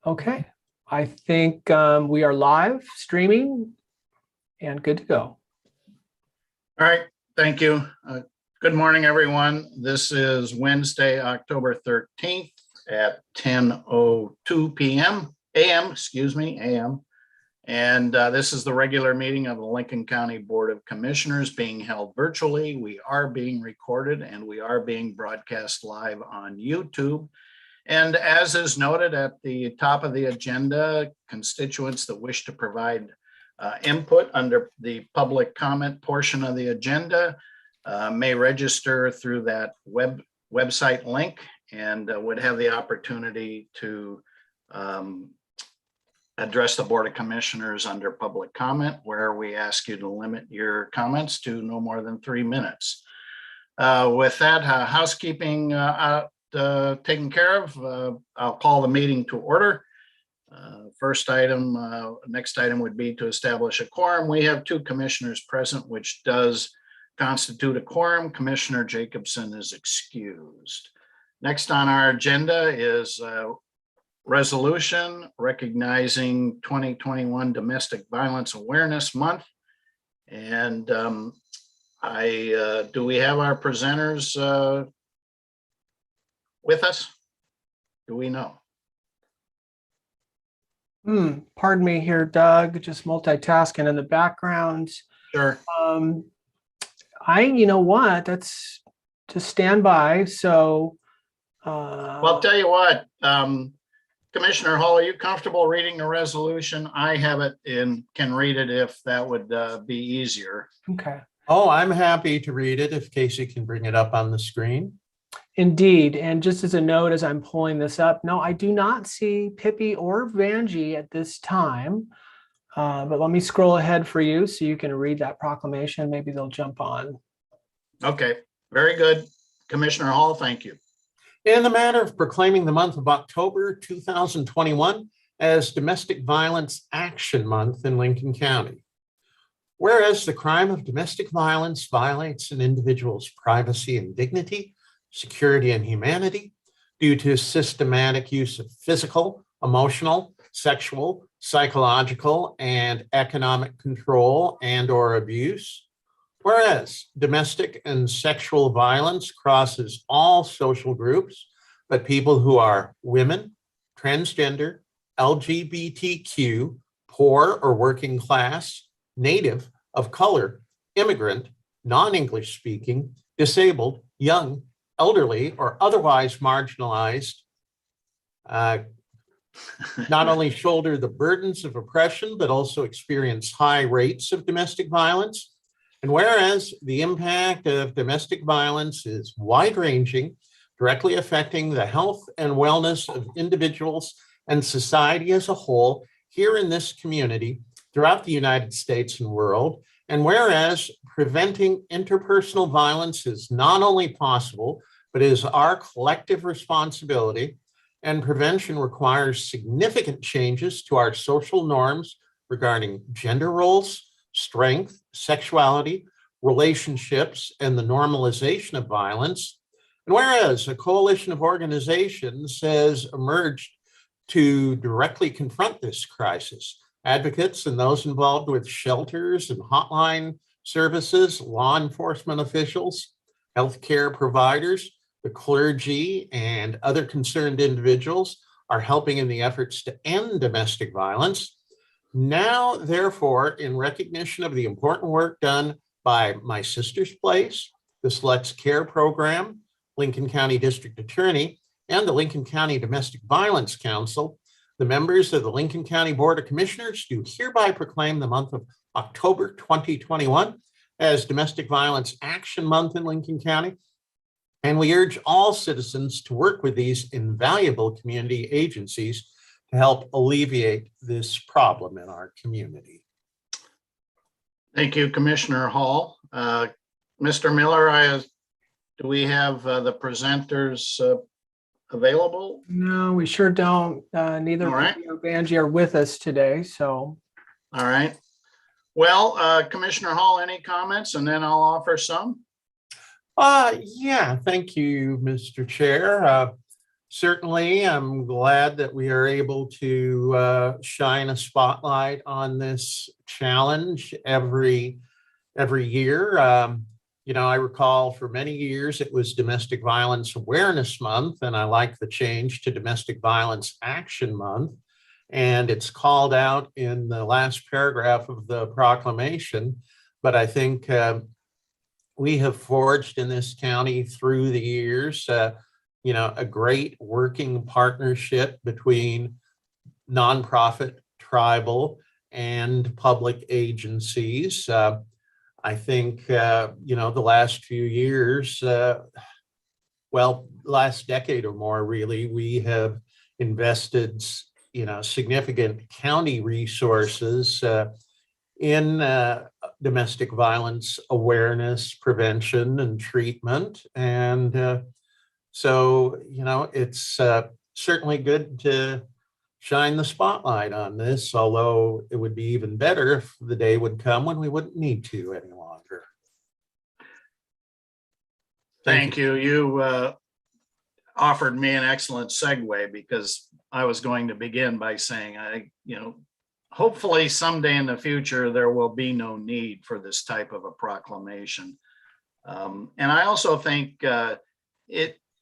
Okay, I think we are live streaming and good to go. All right, thank you. Good morning, everyone. This is Wednesday, October 13th at 10:02 p.m. a.m. And this is the regular meeting of the Lincoln County Board of Commissioners being held virtually. We are being recorded and we are being broadcast live on YouTube. And as is noted at the top of the agenda, constituents that wish to provide input under the public comment portion of the agenda may register through that website link and would have the opportunity to address the Board of Commissioners under public comment, where we ask you to limit your comments to no more than 3 minutes. With that housekeeping taken care of, I'll call the meeting to order. Next item would be to establish a quorum. We have 2 commissioners present, which does constitute a quorum. Commissioner Jacobson is excused. Next on our agenda is resolution recognizing 2021 Domestic Violence Awareness Month. And do we have our presenters with us? Do we know? Pardon me here, Doug, just multitasking in the background. Sure. You know what, that's just stand by. So, well, I'll tell you what, Commissioner Hall, are you comfortable reading the resolution? I have it and can read it if that would be easier. Okay. Oh, I'm happy to read it if Casey can bring it up on the screen. Indeed. And just as a note, as I'm pulling this up, no, I do not see Pippi or Vanjie at this time. But let me scroll ahead for you so you can read that proclamation. Maybe they'll jump on. Okay, very good. Commissioner Hall, thank you. In the matter of proclaiming the month of October 2021 as Domestic Violence Action Month in Lincoln County. Whereas the crime of domestic violence violates an individual's privacy and dignity, security and humanity due to systematic use of physical, emotional, sexual, psychological, and economic control and/or abuse. Whereas domestic and sexual violence crosses all social groups, but people who are women, transgender, LGBTQ, poor or working class, native, of color, immigrant, non-English speaking, disabled, young, elderly, or otherwise marginalized, not only shoulder the burdens of oppression, but also experience high rates of domestic violence. And whereas the impact of domestic violence is wide-ranging, directly affecting the health and wellness of individuals and society as a whole here in this community, throughout the United States and world, and whereas preventing interpersonal violence is not only possible, but is our collective responsibility, and prevention requires significant changes to our social norms regarding gender roles, strength, sexuality, relationships, and the normalization of violence. And whereas a coalition of organizations has emerged to directly confront this crisis, advocates and those involved with shelters and hotline services, law enforcement officials, healthcare providers, the clergy, and other concerned individuals are helping in the efforts to end domestic violence. Now, therefore, in recognition of the important work done by My Sister's Place, the Selects Care Program, Lincoln County District Attorney, and the Lincoln County Domestic Violence Council, the members of the Lincoln County Board of Commissioners do hereby proclaim the month of October 2021 as Domestic Violence Action Month in Lincoln County. And we urge all citizens to work with these invaluable community agencies to help alleviate this problem in our community. Thank you, Commissioner Hall. Mr. Miller, do we have the presenters available? No, we sure don't. Neither Pippi or Vanjie are with us today. So, all right. Well, Commissioner Hall, any comments? And then I'll offer some. Yeah, thank you, Mr. Chair. Certainly, I'm glad that we are able to shine a spotlight on this challenge every year. I recall for many years it was Domestic Violence Awareness Month, and I like the change to Domestic Violence Action Month. And it's called out in the last paragraph of the proclamation. But I think we have forged in this county through the years, a great working partnership between nonprofit, tribal, and public agencies. I think, the last few years, last decade or more, really, we have invested, significant county resources in domestic violence awareness, prevention, and treatment. And so, it's certainly good to shine the spotlight on this, although it would be even better if the day would come when we wouldn't need to any longer. Thank you. You offered me an excellent segue, because I was going to begin by saying, hopefully someday in the future, there will be no need for this type of a proclamation. And I also think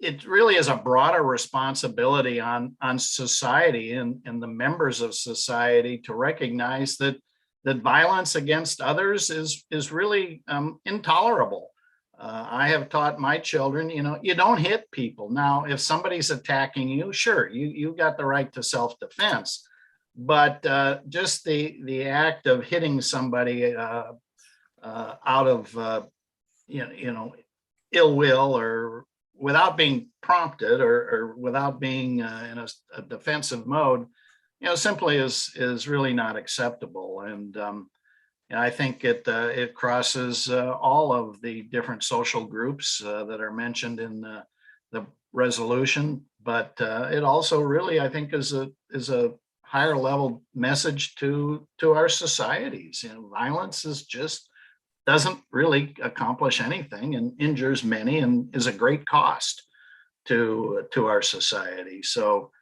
it really is a broader responsibility on society and the members of society to recognize that violence against others is really intolerable. I have taught my children, you don't hit people. Now, if somebody's attacking you, sure, you got the right to self-defense, but just the act of hitting somebody out of ill will, or without being prompted, or without being in a defensive mode, simply is really not acceptable. And I think it crosses all of the different social groups that are mentioned in the resolution, but it also really, I think, is a higher level message to our societies. Violence doesn't really accomplish anything and injures many, and is a great cost to our society. So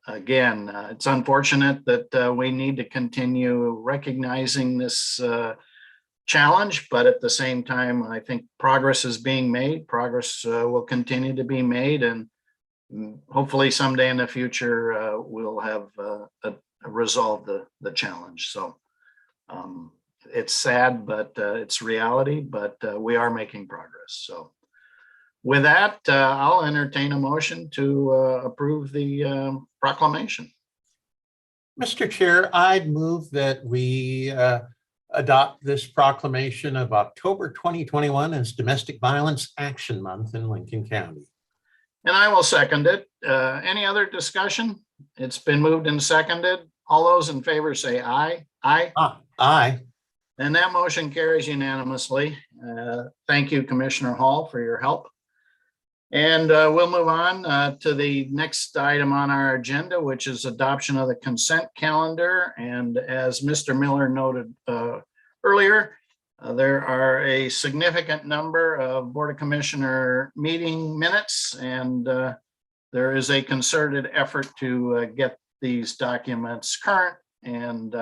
again, it's unfortunate that we need to continue recognizing this challenge, but at the same time, I think progress is being made. Progress will continue to be made, and hopefully someday in the future we'll have resolved the challenge. So it's sad, but it's reality, but we are making progress. So with that, I'll entertain a motion to approve the proclamation. Mr. Chair, I'd move that we adopt this proclamation of October 2021 as Domestic Violence Action Month in Lincoln County. And I will second it. Any other discussion? It's been moved and seconded. All those in favor say aye. Aye. Aye. And that motion carries unanimously. Thank you, Commissioner Hall, for your help. And we'll move on to the next item on our agenda, which is adoption of the consent calendar. And as Mr. Miller noted earlier, there are a significant number of Board of Commissioner meeting minutes, and there is a concerted effort to get these documents current. And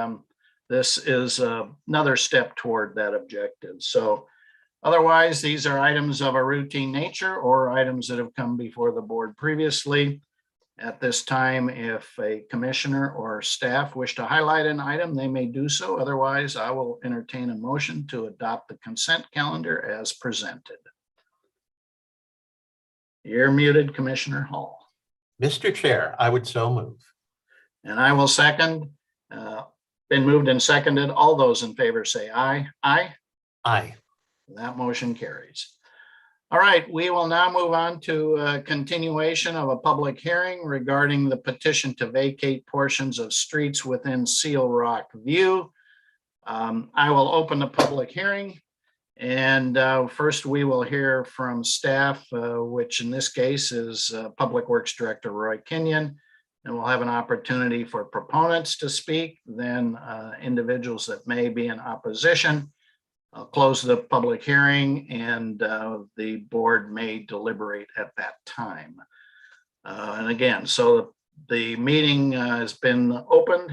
this is another step toward that objective. So otherwise, these are items of a routine nature or items that have come before the board previously. At this time, if a commissioner or staff wish to highlight an item, they may do so. Otherwise, I will entertain a motion to adopt the consent calendar as presented. You're muted, Commissioner Hall. Mr. Chair, I would so move. And I will second. Been moved and seconded. All those in favor say aye. Aye. Aye. That motion carries. All right, we will now move on to a continuation of a public hearing regarding the petition to vacate portions of streets within Seal Rock View. I will open the public hearing, and first we will hear from staff, which in this case is Public Works Director Roy Kenyon, and we'll have an opportunity for proponents to speak, then individuals that may be in opposition. I'll close the public hearing, and the board may deliberate at that time. And again, so the meeting has been opened.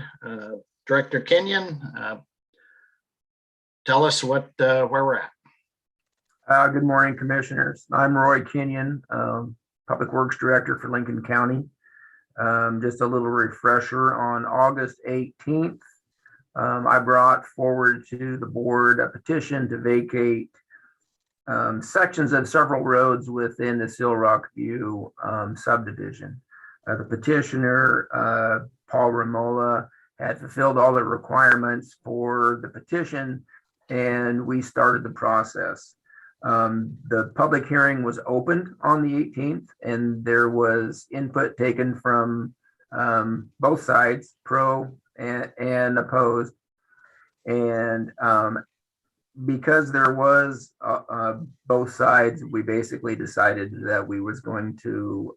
Director Kenyon, tell us where we're at. Good morning, Commissioners. I'm Roy Kenyon, Public Works Director for Lincoln County. Just a little refresher, on August 18th, I brought forward to the board a petition to vacate sections of several roads within the Seal Rock View subdivision. The petitioner, Paul Ramola, had fulfilled all the requirements for the petition, and we started the process. The public hearing was opened on the 18th, and there was input taken from both sides, pro and opposed. And because there was both sides, we basically decided that we was going to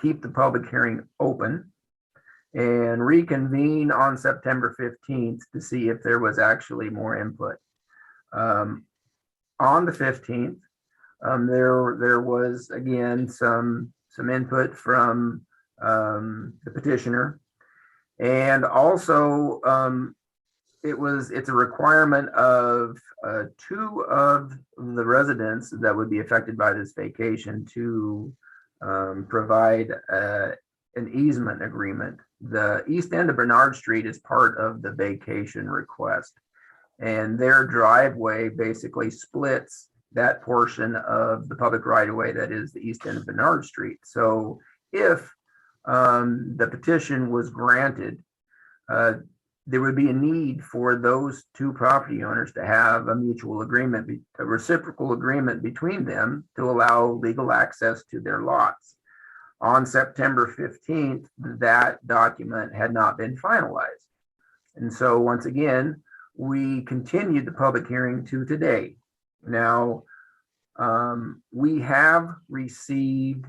keep the public hearing open and reconvene on September 15th to see if there was actually more input. On the 15th, there was again some input from the petitioner, and also it's a requirement of 2 of the residents that would be affected by this vacation to provide an easement agreement. The east end of Bernard Street is part of the vacation request, and their driveway basically splits that portion of the public right-of-way that is the east end of Bernard Street. So if the petition was granted, there would be a need for those 2 property owners to have a mutual agreement, a reciprocal agreement between them to allow legal access to their lots. On September 15th, that document had not been finalized. And so once again, we continued the public hearing to today. Now, we have received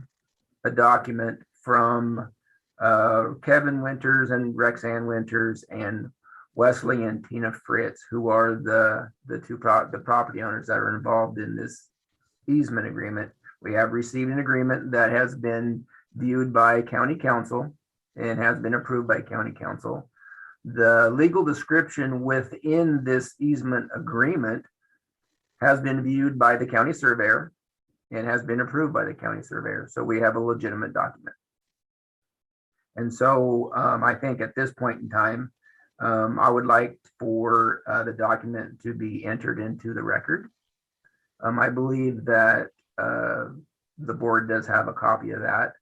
a document from Kevin Winters and Rexanne Winters and Wesley and Tina Fritz, who are the property owners that are involved in this easement agreement. We have received an agreement that has been viewed by County Council and has been approved by County Council. The legal description within this easement agreement has been viewed by the county surveyor and has been approved by the county surveyor. So we have a legitimate document. And so I think at this point in time, I would like for the document to be entered into the record. I believe that the board does have a copy of that,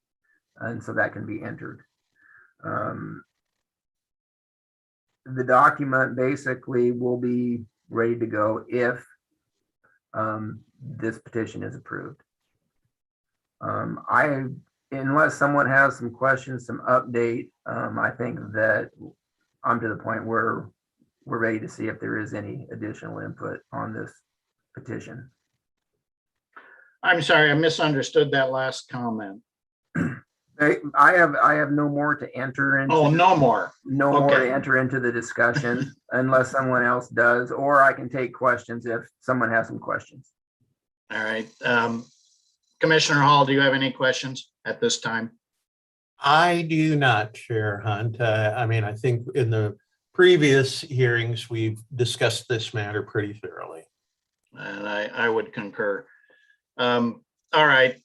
and so that can be entered. The document basically will be ready to go if this petition is approved. Unless someone has some questions, some update, I think that I'm to the point where we're ready to see if there is any additional input on this petition. I'm sorry, I misunderstood that last comment. I have no more to enter into. Oh, no more. No more Okay. to enter into the discussion unless someone else does, or I can take questions if someone has some questions. All right. Commissioner Hall, do you have any questions at this time? I do not, Chair Hunt. I mean, I think in the previous hearings, we've discussed this matter pretty thoroughly. And I would concur. All right,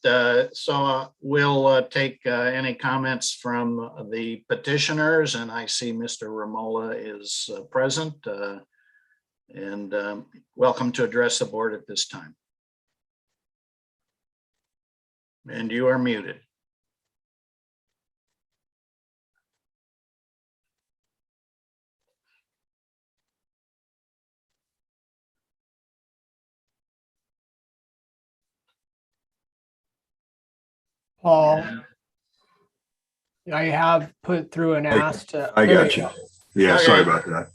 so we'll take any comments from the petitioners, and I see Mr. Ramola is present, and welcome to address the board at this time. And you are muted. Paul, I have put through an ask to. I there got you. go. Yeah, Okay. sorry about that.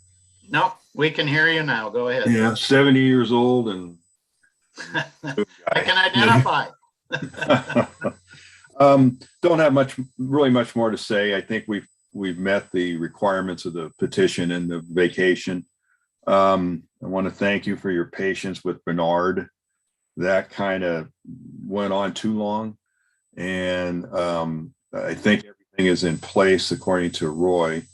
No, we can hear you now. Go ahead. Yeah, 70 years old and I can identify. don't have really much more to say. I think we've met the requirements of the petition and the vacation. I want to thank you for your patience with Bernard. That kind of went on too long. And I think everything is in place according to Roy.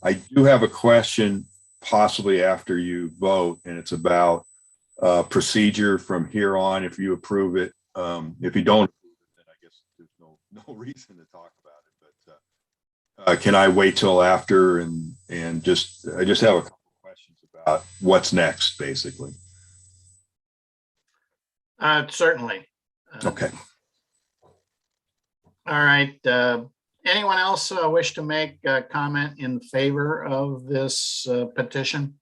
I do have a question possibly after you vote, and it's about procedure from here on if you approve it. If you don't approve it, then I guess there's no reason to talk about it. But can I wait till after and I just have a couple of questions about what's next, basically. Certainly. Okay. All right. Anyone else wish to make a comment in favor of this petition?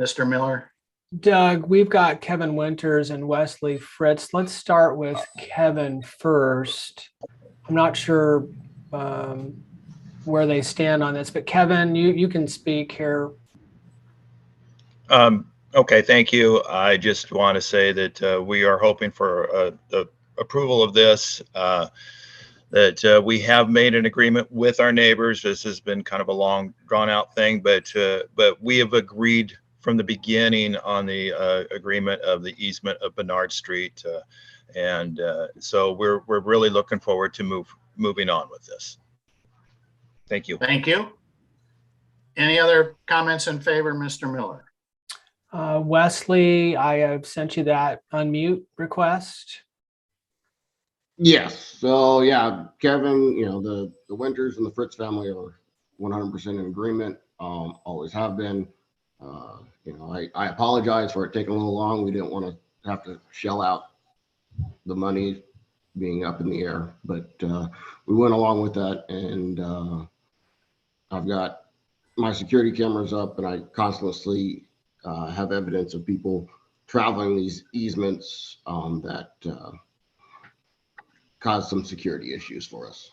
Mr. Miller? Doug, we've got Kevin Winters and Wesley Fritz. Let's start with Kevin first. I'm not sure where they stand on this, but Kevin, you can speak here. Okay, thank you. I just want to say that we are hoping for the approval of this, that we have made an agreement with our neighbors. This has been kind of a long drawn out thing, but we have agreed from the beginning on the agreement of the easement of Bernard Street. So we're really looking forward to moving on with this. Thank you. Thank you. Any other comments in favor, Mr. Miller? Wesley, I have sent you that unmute request. Yes. So yeah, Kevin, the Winters and the Fritz family are 100% in agreement. Always have been. I apologize for it taking a little long. We didn't want to have to shell out the money being up in the air, but we went along with that. And I've got my security cameras up, and I constantly have evidence of people traveling these easements that cause some security issues for us.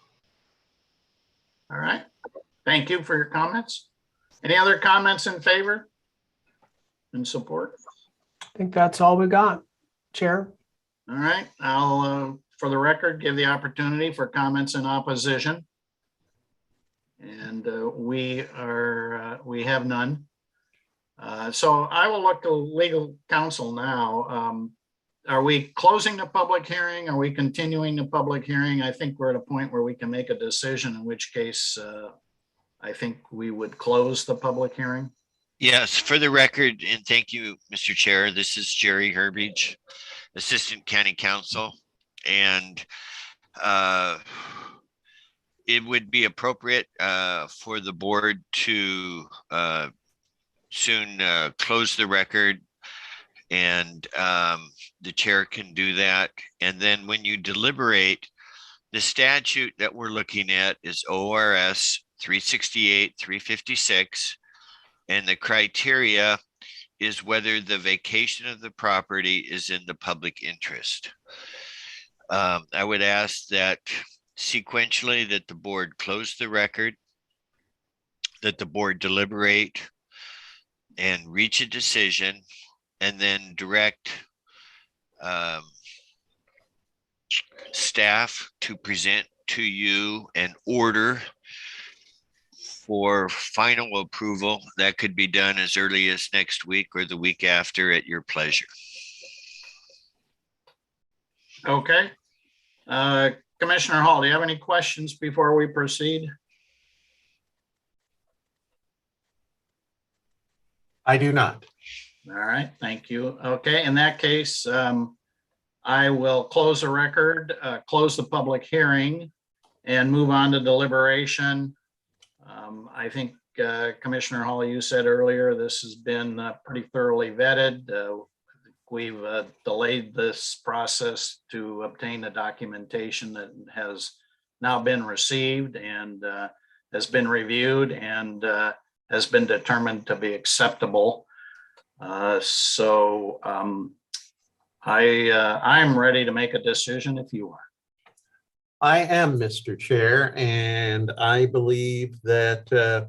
All right. Thank you for your comments. Any other comments in favor and support? I think that's all we got, Chair. All right. I'll, for the record, give the opportunity for comments in opposition. And we have none. So I will look to legal counsel now. Are we closing the public hearing? Are we continuing the public hearing? I think we're at a point where we can make a decision, in which case I think we would close the public hearing. Yes, for the record, and thank you, Mr. Chair. This is Jerry Herbage, Assistant County Counsel, and it would be appropriate for the board to soon close the record, and the chair can do that. And then when you deliberate, the statute that we're looking at is ORS 368-356, and the criteria is whether the vacation of the property is in the public interest. I would ask that sequentially that the board close the record, that the board deliberate and reach a decision, and then direct staff to present to you an order for final approval. That could be done as early as next week or the week after at your pleasure. Okay. Commissioner Hall, do you have any questions before we proceed? I do not. All right, thank you. Okay, in that case, I will close the record, close the public hearing, and move on to deliberation. I think Commissioner Hall, you said earlier, this has been pretty thoroughly vetted. We've delayed this process to obtain the documentation that has now been received and has been reviewed and has been determined to be acceptable. So I'm ready to make a decision if you are. I am, Mr. Chair, and I believe that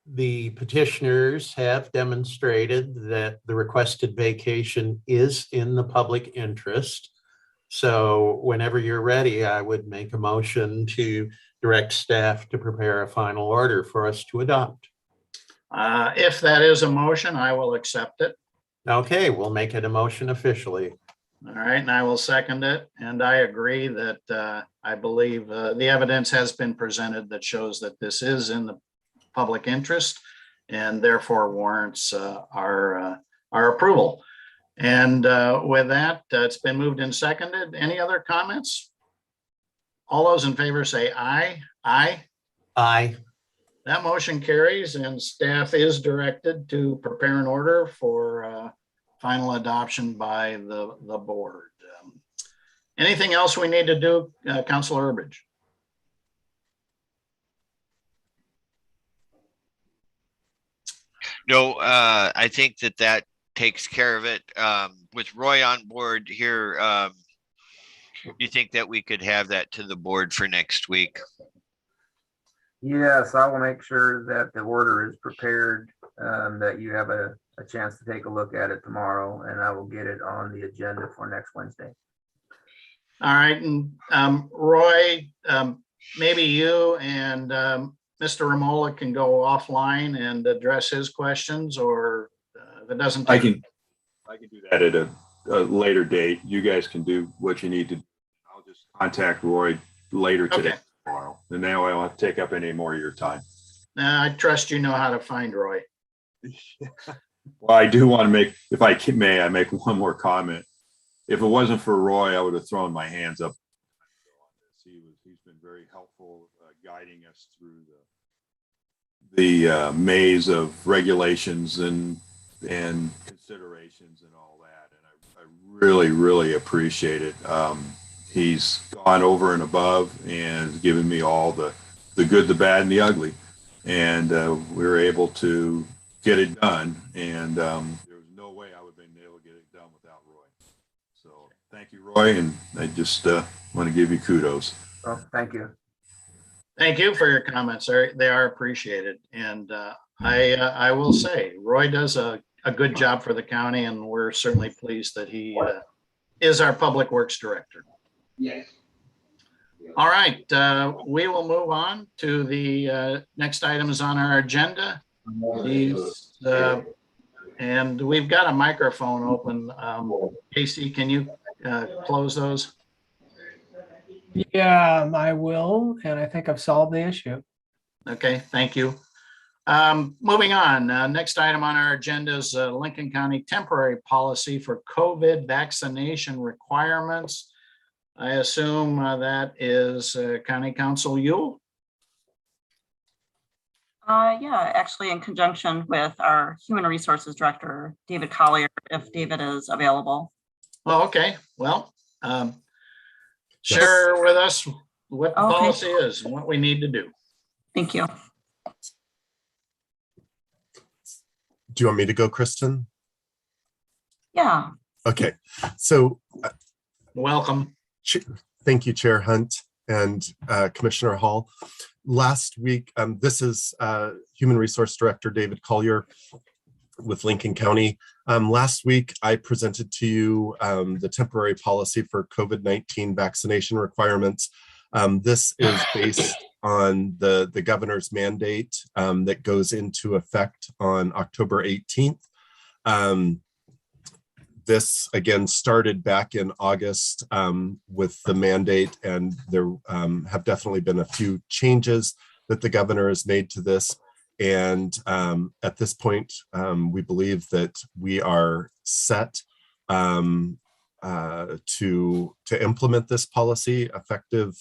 the petitioners have demonstrated that the requested vacation is in the public interest. So whenever you're ready, I would make a motion to direct staff to prepare a final order for us to adopt. If that is a motion, I will accept it. Okay, we'll make it a motion officially. All right, and I will second it. And I agree that I believe the evidence has been presented that shows that this is in the public interest and therefore warrants our approval. And with that, it's been moved and seconded. Any other comments? All those in favor say aye. Aye. Aye. That motion carries, and staff is directed to prepare an order for final adoption by the board. Anything else we need to do, Councilor Urbridge? No, I think that takes care of it. With Roy on board here, you think that we could have that to the board for next week? Yes, I will make sure that the order is prepared, that you have a chance to take a look at it tomorrow, and I will get it on the agenda for next Wednesday. All right, and Roy, maybe you and Mr. Remola can go offline and address his questions, or if it doesn't I take. can do that at a later date. You guys can do what you need to do. I'll just contact Roy later today, Okay. tomorrow, and then I won't have to take up any more of your time. I trust you know how to find Roy. Well, I do want to make, if I may, I make one more comment. If it wasn't for Roy, I would have thrown my hands up. He's been very helpful guiding us through the maze of regulations and considerations and all that. And I really, really appreciate it. He's gone over and above and given me all the good, the bad, and the ugly. And we were able to get it done. And there was no way I would have been able to get it done without Roy. So thank you, Roy. And I just want to give you kudos. Well, thank you. Thank you for your comments. They are appreciated. And I will say, Roy does a good job for the county, and we're certainly pleased that he is our Public Works Director. Yes. All right, we will move on to the next items on our agenda. These, and we've got a microphone open. Casey, can you close those? Yeah, I will, and I think I've solved the issue. Okay, thank you. Moving on, next item on our agenda is Lincoln County temporary policy for COVID vaccination requirements. I assume that is County Council Yule. Yeah, actually in conjunction with our Human Resources Director, David Collier, if David is available. Oh, okay. Well, share with us what the Okay. policy is and what we need to do. Thank you. Do you want me to go, Kristen? Yeah. Okay, so Welcome. thank you, Chair Hunt and Commissioner Hall. Last week, this is Human Resource Director David Collier with Lincoln County. Last week, I presented to you the temporary policy for COVID-19 vaccination requirements. This is based on the governor's mandate that goes into effect on October 18th. This again started back in August with the mandate, and there have definitely been a few changes that the governor has made to this. And at this point, we believe that we are set to implement this policy effective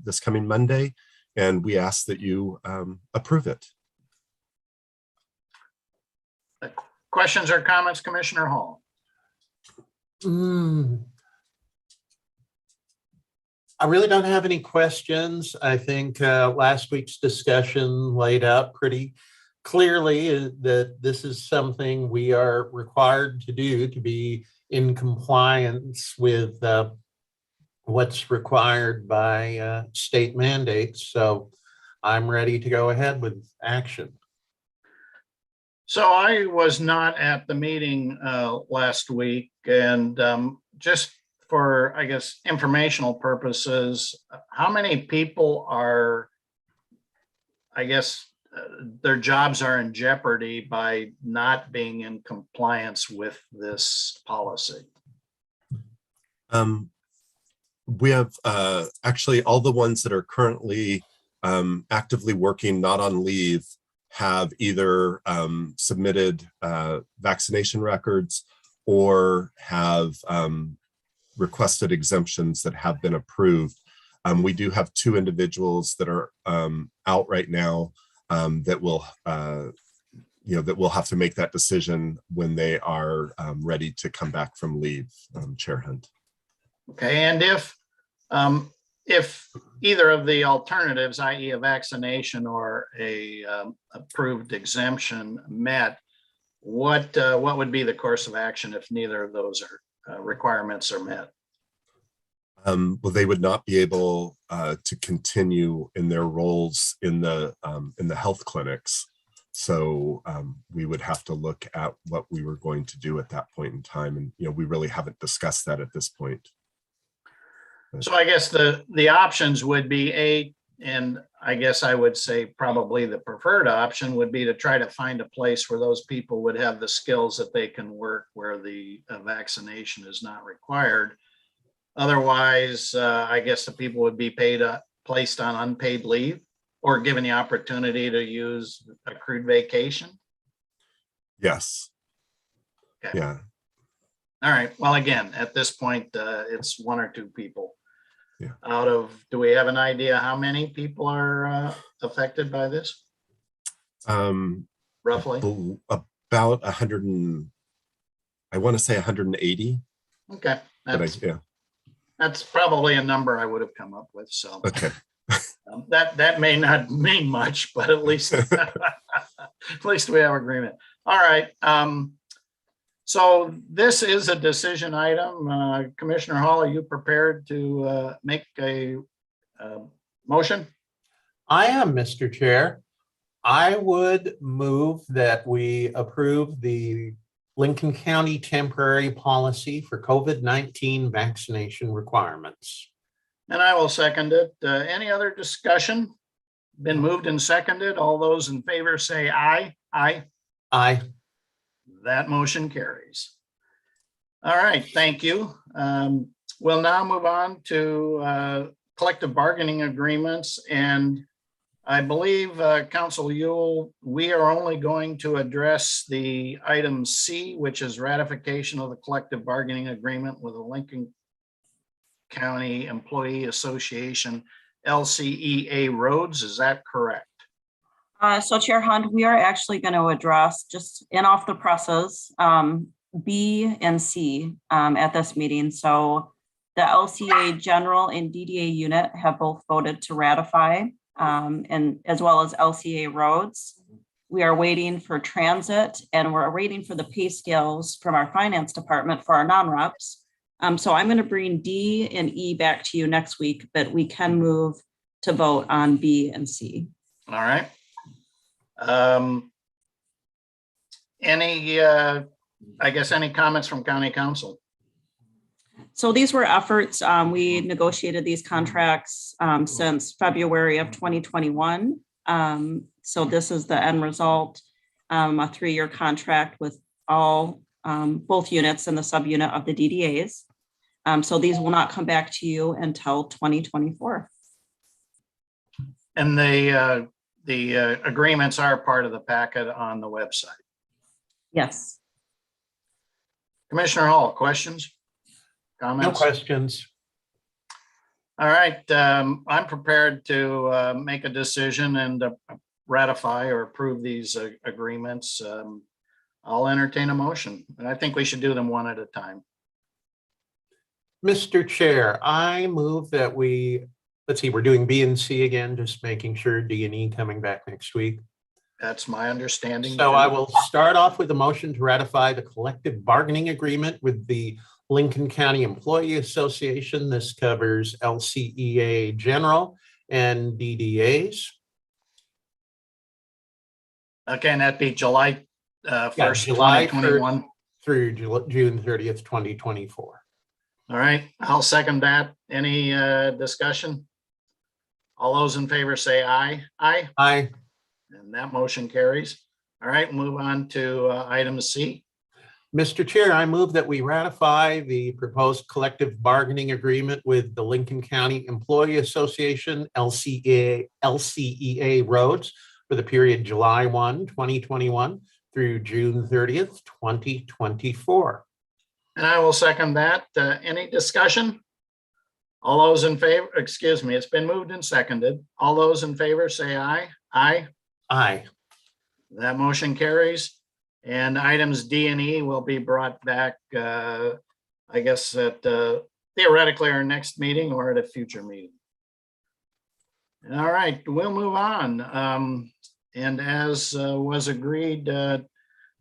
this coming Monday, and we ask that you approve it. Questions or comments, Commissioner Hall? I really don't have any questions. I think last week's discussion laid out pretty clearly that this is something we are required to do to be in compliance with what's required by state mandates. So I'm ready to go ahead with action. So I was not at the meeting last week, and just for, I guess, informational purposes, how many people are, I guess, their jobs are in jeopardy by not being in compliance with this policy? We have actually all the ones that are currently actively working, not on leave, have either submitted vaccination records or have requested exemptions that have been approved. We do have 2 individuals that are out right now that will that will have to make that decision when they are ready to come back from leave, Chair Hunt. Okay, and if either of the alternatives, i.e. a vaccination or a approved exemption met, what would be the course of action if neither of those are requirements are met? Well, they would not be able to continue in their roles in the health clinics. So we would have to look at what we were going to do at that point in time. And, we really haven't discussed that at this point. So I guess the options would be and I guess I would say probably the preferred option would be to try to find a place where those people would have the skills that they can work where the vaccination is not required. Otherwise, I guess the people would be placed on unpaid leave or given the opportunity to use accrued vacation. Yes. Okay. Yeah. All right. Well, again, at this point, it's 1 or 2 people. Yeah. Out of, do we have an idea how many people are affected by this? Roughly? About 100 and I want to say 180. Okay. Yeah. That's probably a number I would have come up with. So Okay. that may not mean much, but at least at least we have agreement. All right. So this is a decision item. Commissioner Hall, are you prepared to make a motion? I am, Mr. Chair. I would move that we approve the Lincoln County temporary policy for COVID-19 vaccination requirements. And I will second it. Any other discussion? Been moved and seconded. All those in favor say aye. Aye. Aye. That motion carries. All right, thank you. We'll now move on to collective bargaining agreements. And I believe, Council Ewell, we are only going to address the item C, which is ratification of the collective bargaining agreement with the Lincoln County Employee Association, Lcea Roads. Is that correct? So Chair Hunt, we are actually going to address just in off the presses, B and C at this meeting. So the LCA General and DDA unit have both voted to ratify, and as well as LCA Roads. We are waiting for transit and we're waiting for the pay scales from our finance department for our non-reps. So I'm going to bring D and E back to you next week, but we can move to vote on B and C. All right. Any comments from County Council? So these were efforts. We negotiated these contracts since February of 2021. So this is the end result, a 3-year contract with all both units and the subunit of the DDAs. So these will not come back to you until 2024. And the agreements are part of the packet on the website. Yes. Commissioner Hall, questions? Comments? No questions. All right, I'm prepared to make a decision and ratify or approve these agreements. I'll entertain a motion, and I think we should do them one at a time. Mr. Chair, I move that we're doing B and C again, just making sure D and E coming back next week. That's my understanding. So I will start off with a motion to ratify the collective bargaining agreement with the Lincoln County Employee Association. This covers LCEA General and DDAs. Okay, and that'd be July 1st, July 2021. Through June 30th, 2024. All right, I'll second that. Any discussion? All those in favor say aye. Aye. Aye. And that motion carries. All right, move on to item C. Mr. Chair, I move that we ratify the proposed collective bargaining agreement with the Lincoln County Employee Association, LCEA Roads for the period July 1, 2021 through June 30th, 2024. And I will second that. Any discussion? All those in favor, excuse me, it's been moved and seconded. All those in favor say aye. Aye. Aye. That motion carries. And items D and E will be brought back, I guess, at theoretically our next meeting or at a future meeting. All right, we'll move on. And as was agreed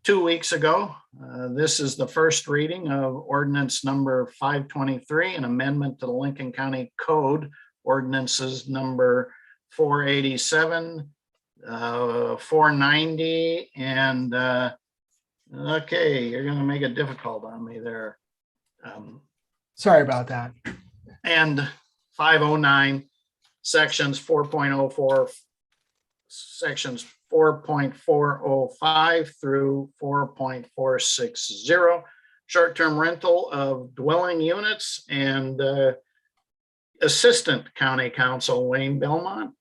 2 weeks ago, this is the first reading of ordinance number 523, an amendment to the Lincoln County Code, ordinances number 487, 490, and okay, you're gonna make it difficult on me there. Sorry about that. And 509, sections 4.04, sections 4.405 through 4.460, short-term rental of dwelling units. And Assistant County Counsel Wayne Belmont,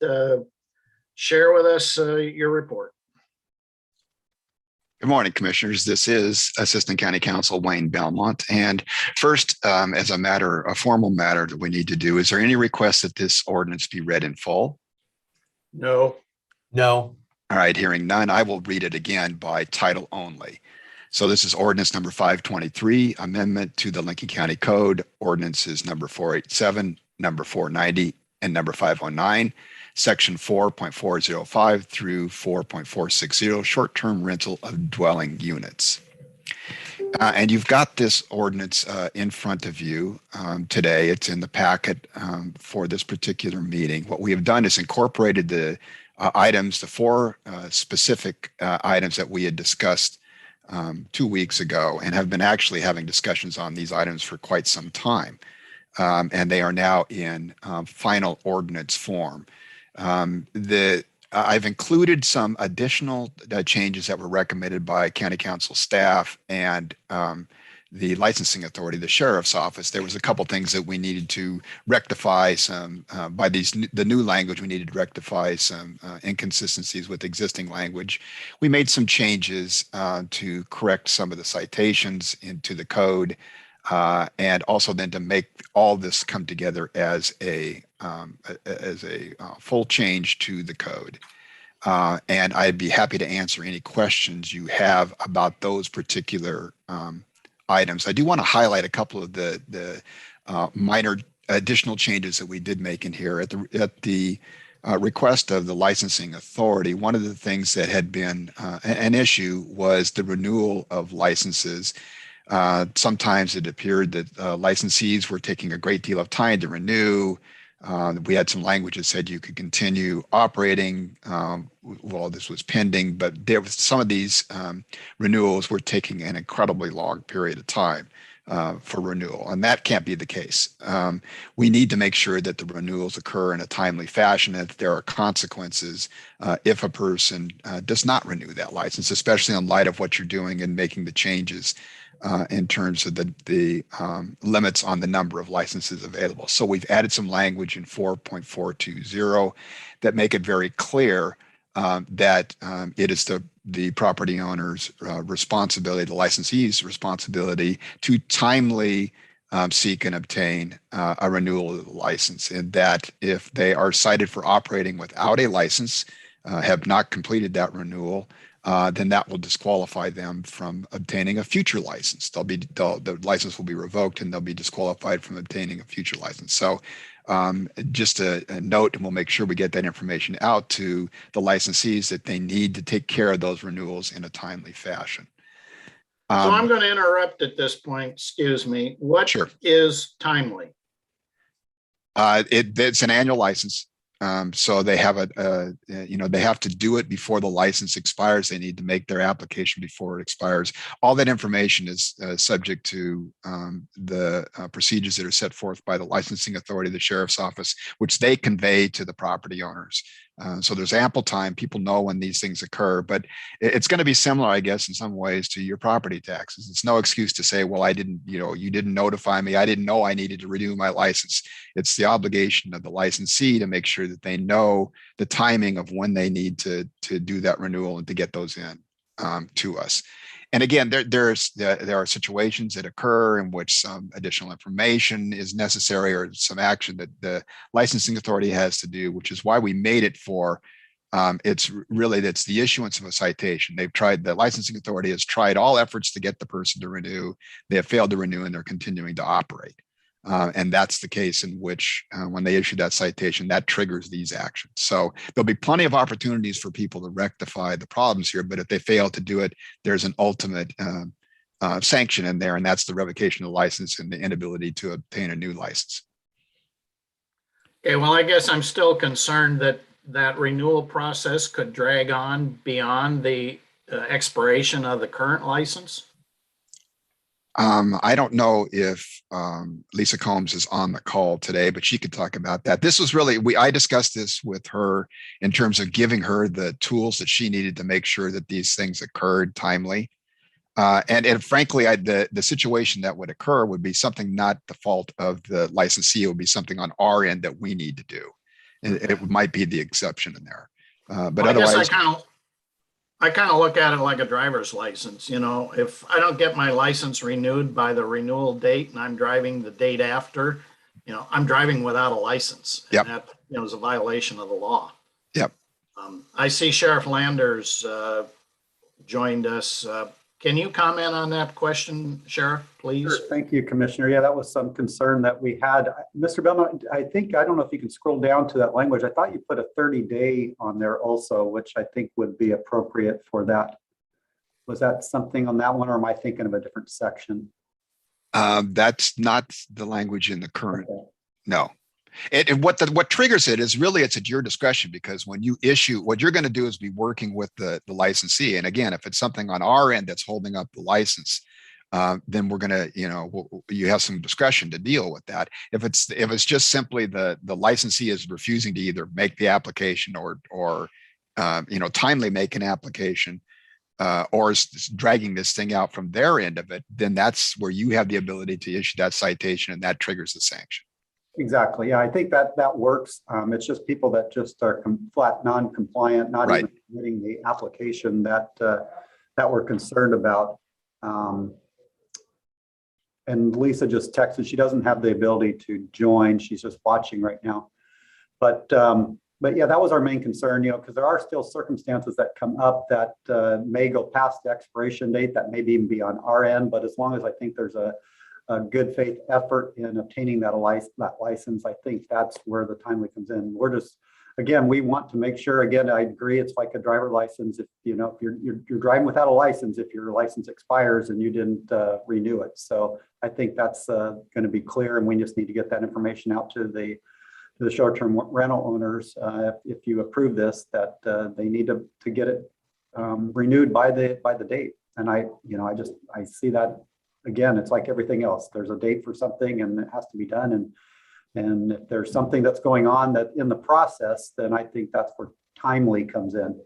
share with us your report. Good morning, Commissioners. This is Assistant County Counsel Wayne Belmont. And first, as a formal matter that we need to do, is there any request that this ordinance be read in full? No. No. All right, hearing none, I will read it again by title only. So this is ordinance number 523, amendment to the Lincoln County Code, ordinances number 487, number 490, and number 509. Section 4.405 through 4.460, short-term rental of dwelling units. And you've got this ordinance in front of you today. It's in the packet for this particular meeting. What we have done is incorporated the items, the four specific items that we had discussed 2 weeks ago, and have been actually having discussions on these items for quite some time. And they are now in final ordinance form. I've included some additional changes that were recommended by County Council staff and the licensing authority, the sheriff's office. There was a couple things that we needed to rectify some the new language. We needed to rectify some inconsistencies with existing language. We made some changes to correct some of the citations into the code, and also then to make all this come together as a full change to the code. And I'd be happy to answer any questions you have about those particular items. I do want to highlight a couple of the minor additional changes that we did make in here at the request of the licensing authority. One of the things that had been an issue was the renewal of licenses. Sometimes it appeared that licensees were taking a great deal of time to renew. We had some language that said you could continue operating while this was pending, but there was some of these renewals were taking an incredibly long period of time for renewal, and that can't be the case. We need to make sure that the renewals occur in a timely fashion, and that there are consequences if a person does not renew that license, especially in light of what you're doing and making the changes in terms of the limits on the number of licenses available. So we've added some language in 4.420 that make it very clear that it is the property owner's responsibility, the licensee's responsibility to timely seek and obtain a renewal of the license, and that if they are cited for operating without a license, have not completed that renewal, then that will disqualify them from obtaining a future license. The license will be revoked and they'll be disqualified from obtaining a future license. So just a note, and we'll make sure we get that information out to the licensees that they need to take care of those renewals in a timely fashion. So I'm going to interrupt at this point. Excuse me. What is timely? It's an annual license. So they have they have to do it before the license expires. They need to make their application before it expires. All that information is subject to the procedures that are set forth by the licensing authority, the sheriff's office, which they convey to the property owners So there's ample time. People know when these things occur, but it's going to be similar, I guess, in some ways to your property taxes. It's no excuse to say, well, I didn't, you didn't notify me. I didn't know I needed to renew my license. It's the obligation of the licensee to make sure that they know the timing of when they need to do that renewal and to get those in to us. And again, there are situations that occur in which some additional information is necessary or some action that the licensing authority has to do, which is why we made it for, it's the issuance of a citation. The licensing authority has tried all efforts to get the person to renew. They have failed to renew and they're continuing to operate. And that's the case in which when they issue that citation, that triggers these actions. So there'll be plenty of opportunities for people to rectify the problems here, but if they fail to do it, there's an ultimate sanction in there, and that's the revocation of the license and the inability to obtain a new license. Okay, well, I guess I'm still concerned that that renewal process could drag on beyond the expiration of the current license. I don't know if Lisa Combs is on the call today, but she could talk about that. This was really, I discussed this with her in terms of giving her the tools that she needed to make sure that these things occurred timely. And frankly, the situation that would occur would be something not the fault of the licensee. It would be something on our end that we need to do. It might be the exception in there. But well, otherwise, I kind of look at it like a driver's license. If I don't get my license renewed by the renewal date and I'm driving the date after, I'm driving without a license. Yep. And that, is a violation of the law. Yep. I see Sheriff Landers joined us. Can you comment on that question, Sheriff, please? Sure. Thank you, Commissioner. Yeah, that was some concern that we had. Mr. Belmont, I don't know if you can scroll down to that language. I thought you put a 30-day on there also, which I think would be appropriate for that. Was that something on that one, or am I thinking of a different section? That's not the language in the current. Okay. No. And what triggers it is really, it's at your discretion, because when you issue, what you're going to do is be working with the licensee. And again, if it's something on our end that's holding up the license, then we're going to, you have some discretion to deal with that. If it's just simply the licensee is refusing to either make the application or timely make an application, or is dragging this thing out from their end of it, then that's where you have the ability to issue that citation, and that triggers the sanction. Exactly. Yeah, I think that works. It's just people that just are flat non-compliant, not Right. even submitting the application that we're concerned about. And Lisa just texted, she doesn't have the ability to join. She's just watching right now. But yeah, that was our main concern, because there are still circumstances that come up that may go past the expiration date, that maybe even be on our end. But as long as I think there's a good faith effort in obtaining that license, I think that's where the timely comes in. We're just, again, we want to make sure, again, I agree, it's like a driver license. If you're driving without a license, if your license expires and you didn't renew it. So I think that's going to be clear, and we just need to get that information out to the short-term rental owners. If you approve this, that they need to get it renewed by the date. And I see that. Again, it's like everything else. There's a date for something and it has to be done. And if there's something that's going on that in the process, then I think that's where timely comes in.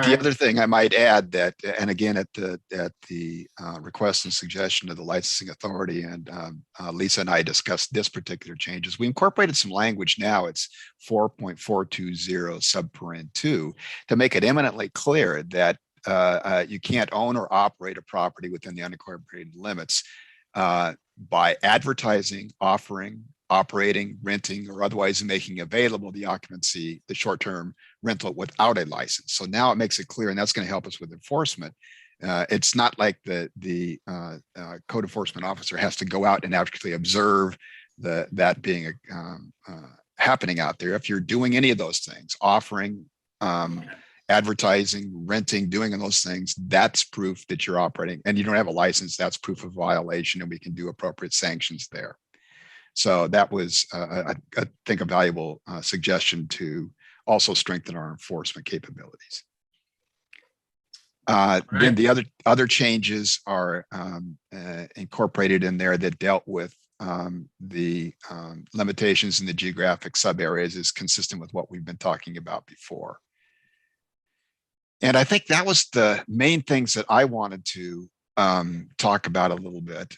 The other thing I might add that, and again, at the request and suggestion of the licensing authority, and Lisa and I discussed this particular changes, we incorporated some language now. It's 4.420 subparent 2 to make it eminently clear that you can't own or operate a property within the unincorporated limits by advertising, offering, operating, renting, or otherwise making available the occupancy, the short-term rental without a license. So now it makes it clear, and that's going to help us with enforcement. It's not like the code enforcement officer has to go out and actually observe that being happening out there. If you're doing any of those things, offering, advertising, renting, doing those things, that's proof that you're operating, and you don't have a license. That's proof of violation, and we can do appropriate sanctions there. So that was, I think, a valuable suggestion to also strengthen our enforcement capabilities. Then the other changes are incorporated in there that dealt with the limitations in the geographic sub areas is consistent with what we've been talking about before. And I think that was the main things that I wanted to talk about a little bit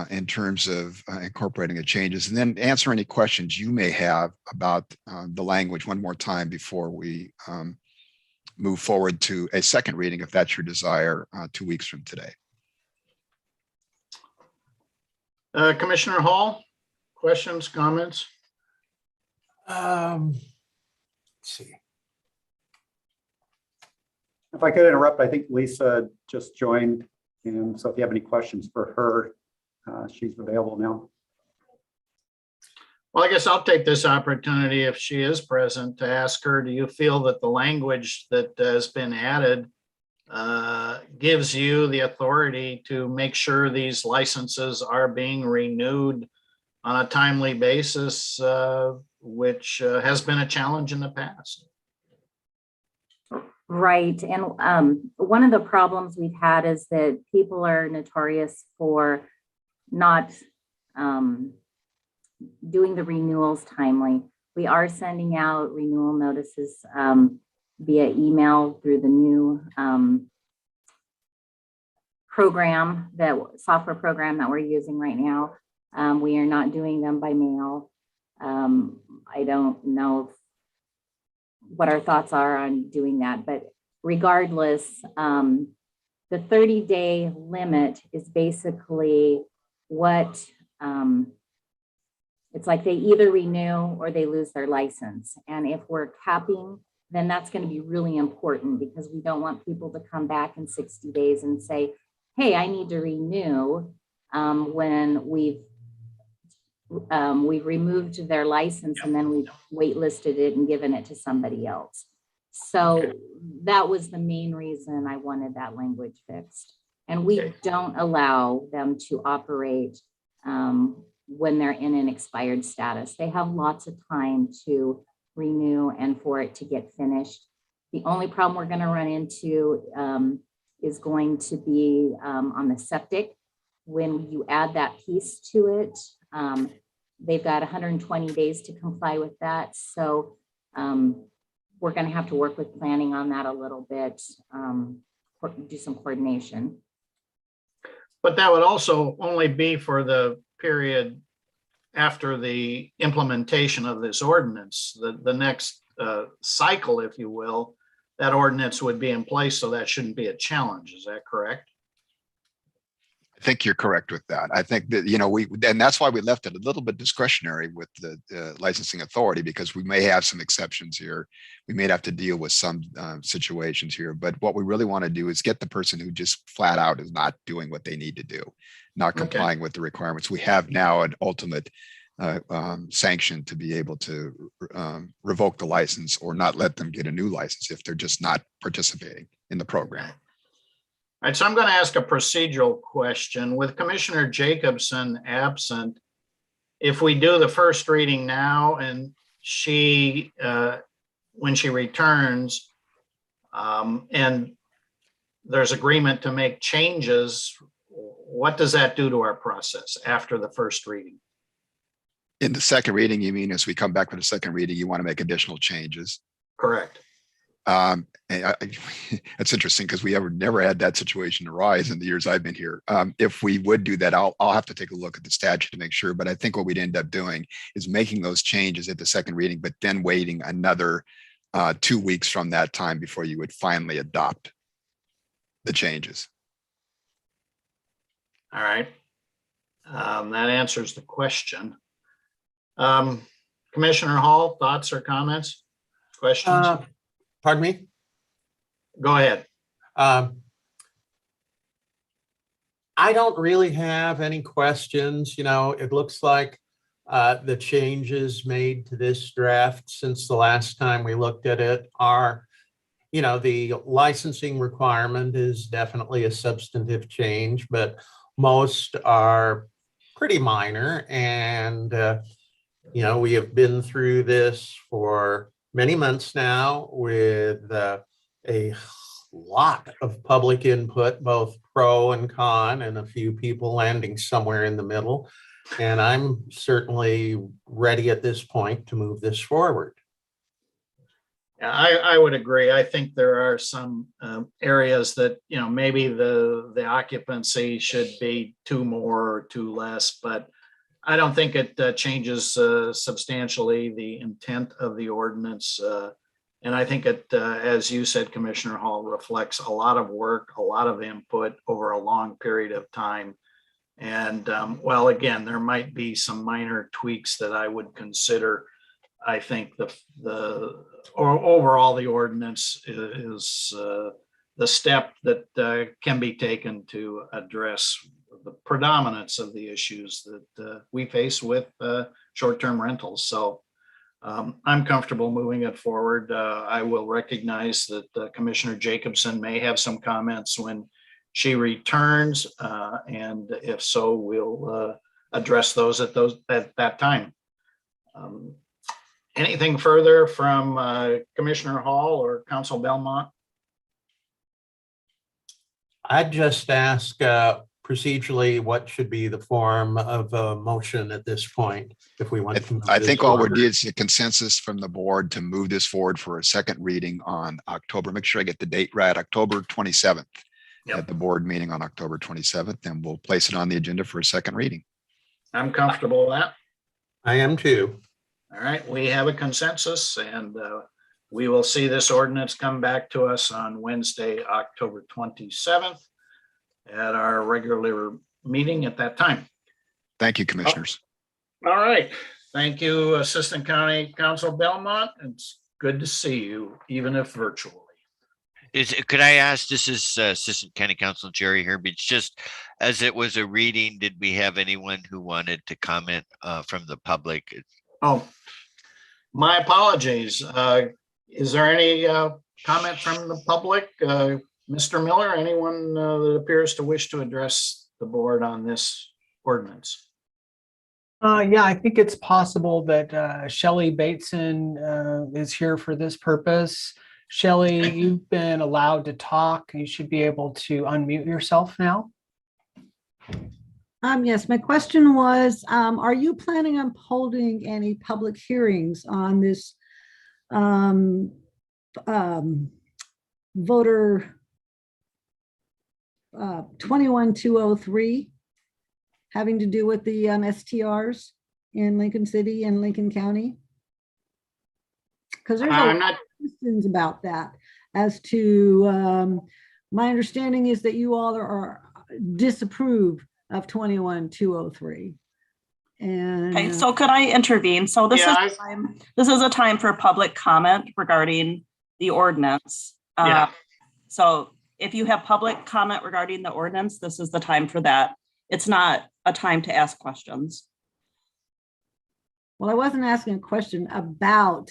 in terms of incorporating the changes, and then answer any questions you may have about the language one more time before we move forward to a second reading, if that's your desire, 2 weeks from today. Commissioner Hall, questions, comments? Let's see. If I could interrupt, I think Lisa just joined. And so if you have any questions for her, she's available now. Well, I guess I'll take this opportunity, if she is present, to ask her, do you feel that the language that has been added gives you the authority to make sure these licenses are being renewed on a timely basis, which has been a challenge in the past? Right. And one of the problems we've had is that people are notorious for not doing the renewals timely. We are sending out renewal notices via email through the new software program that we're using right now. We are not doing them by mail. I don't know what our thoughts are on doing that, but regardless, the 30-day limit is basically what it's like they either renew or they lose their license. And if we're capping, then that's going to be really important, because we don't want people to come back in 60 days and say, hey, I need to renew when we've removed their license and then we've waitlisted it and given it to somebody else. So that was the main reason I wanted that language fixed. And we don't allow them to operate when they're in an expired status. They have lots of time to renew and for it to get finished. The only problem we're going to run into is going to be on the septic. When you add that piece to it, they've got 120 days to comply with that. So we're going to have to work with planning on that a little bit, do some coordination. But that would also only be for the period after the implementation of this ordinance. The next cycle, if you will, that ordinance would be in place, so that shouldn't be a challenge. Is that correct? I think you're correct with that. I think that, and that's why we left it a little bit discretionary with the licensing authority, because we may have some exceptions here. We may have to deal with some situations here, but what we really want to do is get the person who just flat out is not doing what they need to do, not complying with the requirements. We have now an ultimate sanction to be able to revoke the license or not let them get a new license if they're just not participating in the program. All right, so I'm going to ask a procedural question. With Commissioner Jacobson absent, if we do the first reading now and she, when she returns, and there's agreement to make changes, what does that do to our process after the first reading? In the second reading, you mean as we come back for the second reading, you want to make additional changes? Correct. It's interesting because we never had that situation arise in the years I've been here. If we would do that, I'll have to take a look at the statute to make sure. But I think what we'd end up doing is making those changes at the second reading, but then waiting another 2 weeks from that time before you would finally adopt the changes. All right. That answers the question. Commissioner Hall, thoughts or comments, questions? Pardon me? Go ahead. I don't really have any questions. It looks like the changes made to this draft since the last time we looked at it are, the licensing requirement is definitely a substantive change, but most are pretty minor. And, we have been through this for many months now with a lot of public input, both pro and con, and a few people landing somewhere in the middle. And I'm certainly ready at this point to move this forward. Yeah, I would agree. I think there are some areas that, maybe the occupancy should be 2 more or 2 less, but I don't think it changes substantially the intent of the ordinance. And I think it, as you said, Commissioner Hall, reflects a lot of work, a lot of input over a long period of time. And well, again, there might be some minor tweaks that I would consider. I think overall the ordinance is the step that can be taken to address the predominance of the issues that we face with short-term rentals. So I'm comfortable moving it forward. I will recognize that Commissioner Jacobson may have some comments when she returns, and if so, we'll address those at that time. Anything further from Commissioner Hall or Council Belmont? I'd just ask procedurally, what should be the form of a motion at this point if we want to move I this think all we forward? did is a consensus from the board to move this forward for a second reading on October. Make sure I get the date right, October 27th. Yep. At the board meeting on October 27th, and we'll place it on the agenda for a second reading. I'm comfortable with that. I am too. All right, we have a consensus, and we will see this ordinance come back to us on Wednesday, October 27th at our regular meeting at that time. Thank you, commissioners. All right. Thank you, Assistant County Counsel Belmont. It's good to see you, even if virtually. Could I ask, this is Assistant County Counsel Jerry Herbage, just as it was a reading, did we have anyone who wanted to comment from the public? Oh, my apologies. Is there any comment from the public? Mr. Miller, anyone that appears to wish to address the board on this ordinance? Yeah, I think it's possible that Shelley Bateson is here for this purpose. Shelley, you've been allowed to talk. You should be able to unmute yourself now. Yes, my question was, are you planning on holding any public hearings on this voter 21203 having to do with the STRs in Lincoln City and Lincoln County? Because there's a lot of questions about that as to, my understanding is that you all are disapprove of 21203. And Okay, so could I intervene? So this is a time for public comment regarding the ordinance. Yeah. So if you have public comment regarding the ordinance, this is the time for that. It's not a time to ask questions. well, I wasn't asking a question about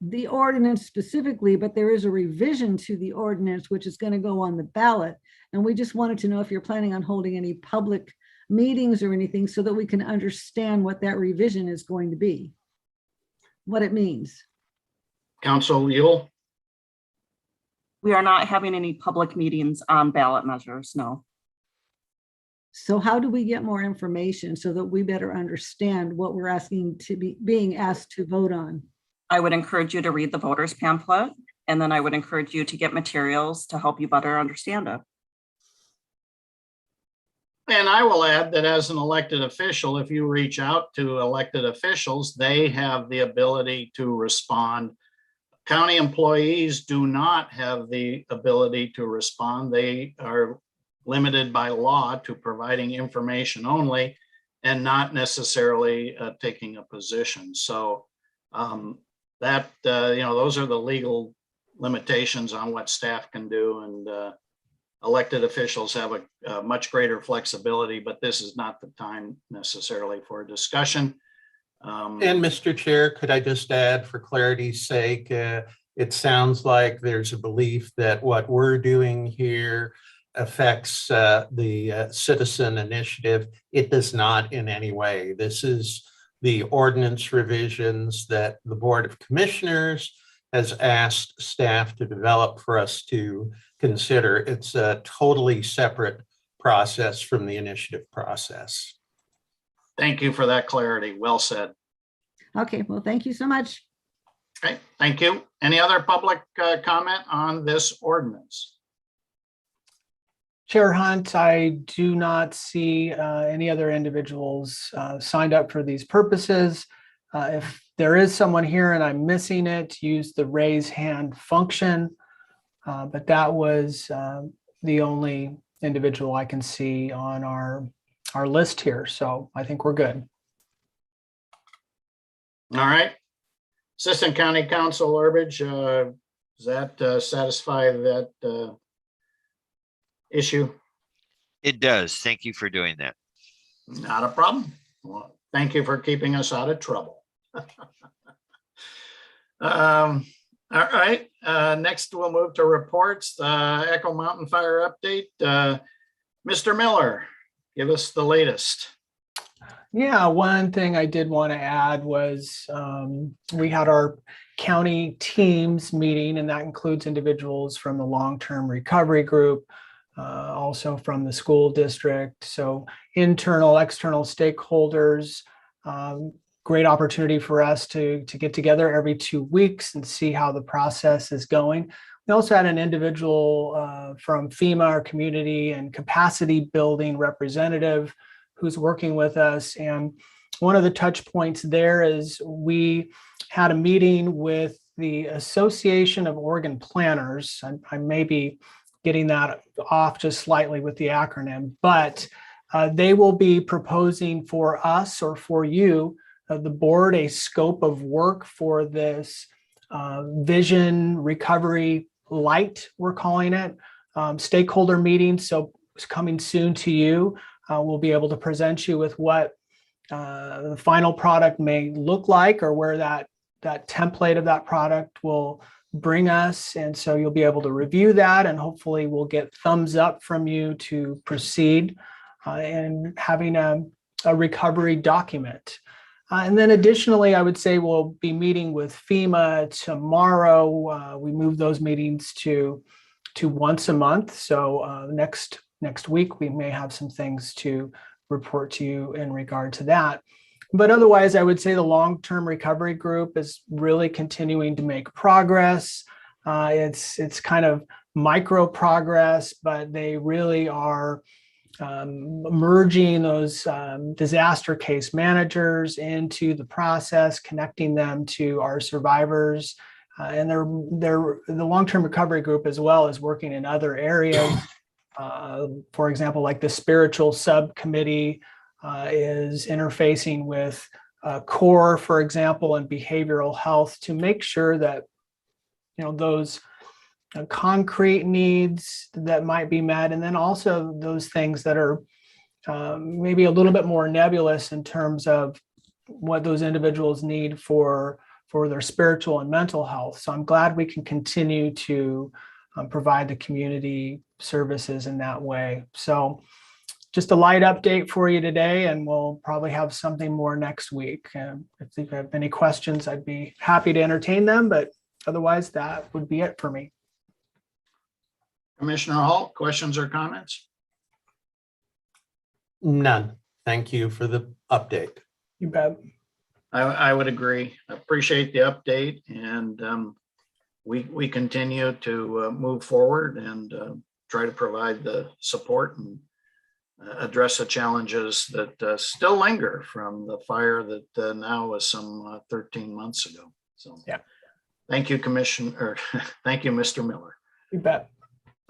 the ordinance specifically, but there is a revision to the ordinance, which is going to go on the ballot. And we just wanted to know if you're planning on holding any public meetings or anything so that we can understand what that revision is going to be, what it means. Council Yule? We are not having any public meetings on ballot measures, no. So how do we get more information so that we better understand what we're asking to be being asked to vote on? I would encourage you to read the voters pamphlet, and then I would encourage you to get materials to help you better understand it. And I will add that as an elected official, if you reach out to elected officials, they have the ability to respond. County employees do not have the ability to respond. They are limited by law to providing information only and not necessarily taking a position. So those are the legal limitations on what staff can do, and elected officials have a much greater flexibility, but this is not the time necessarily for a discussion. And Mr. Chair, could I just add for clarity's sake, it sounds like there's a belief that what we're doing here affects the citizen initiative. It does not in any way. This is the ordinance revisions that the Board of Commissioners has asked staff to develop for us to consider. It's a totally separate process from the initiative process. Thank you for that clarity. Well said. Okay, well, thank you so much. Okay, thank you. Any other public comment on this ordinance? Chair Hunt, I do not see any other individuals signed up for these purposes. If there is someone here and I'm missing it, use the raise hand function. But that was the only individual I can see on our list here. So I think we're good. All right. Assistant County Counsel Burbidge, does that satisfy that issue? It does. Thank you for doing that. Not a problem. Well, thank you for keeping us out of trouble. All right. Next, we'll move to reports. Echo Mountain Fire update. Mr. Miller, give us the latest. Yeah, one thing I did want to add was we had our county teams meeting, and that includes individuals from the long-term recovery group, also from the school district. So internal, external stakeholders, great opportunity for us to get together every 2 weeks and see how the process is going. We also had an individual from FEMA, our community and capacity building representative, who's working with us. And one of the touch points there is we had a meeting with the Association of Organ Planners. I may be getting that off just slightly with the acronym, but they will be proposing for us or for you, the board, a scope of work for this vision recovery light, we're calling it, stakeholder meeting. So it's coming soon to you. We'll be able to present you with what the final product may look like, or where that template of that product will bring us. And so you'll be able to review that, and hopefully we'll get thumbs up from you to proceed in having a recovery document. And then additionally, I would say we'll be meeting with FEMA tomorrow. We move those meetings to once a month. So next week, we may have some things to report to you in regard to that. But otherwise, I would say the long-term recovery group is really continuing to make progress. It's kind of micro progress, but they really are merging those disaster case managers into the process, connecting them to our survivors. And the long-term recovery group as well is working in other areas. For example, like the spiritual subcommittee is interfacing with CORE, for example, and behavioral health to make sure that, those concrete needs that might be met, and then also those things that are maybe a little bit more nebulous in terms of what those individuals need for their spiritual and mental health. So I'm glad we can continue to provide the community services in that way. So just a light update for you today, and we'll probably have something more next week. If you have any questions, I'd be happy to entertain them, but otherwise that would be it for me. Commissioner Hall, questions or comments? None. Thank you for the update. You bet. I would agree. Appreciate the update, and we continue to move forward and try to provide the support and address the challenges that still linger from the fire that now was some 13 months ago. So yeah, thank you, Commissioner. Thank you, Mr. Miller. You bet.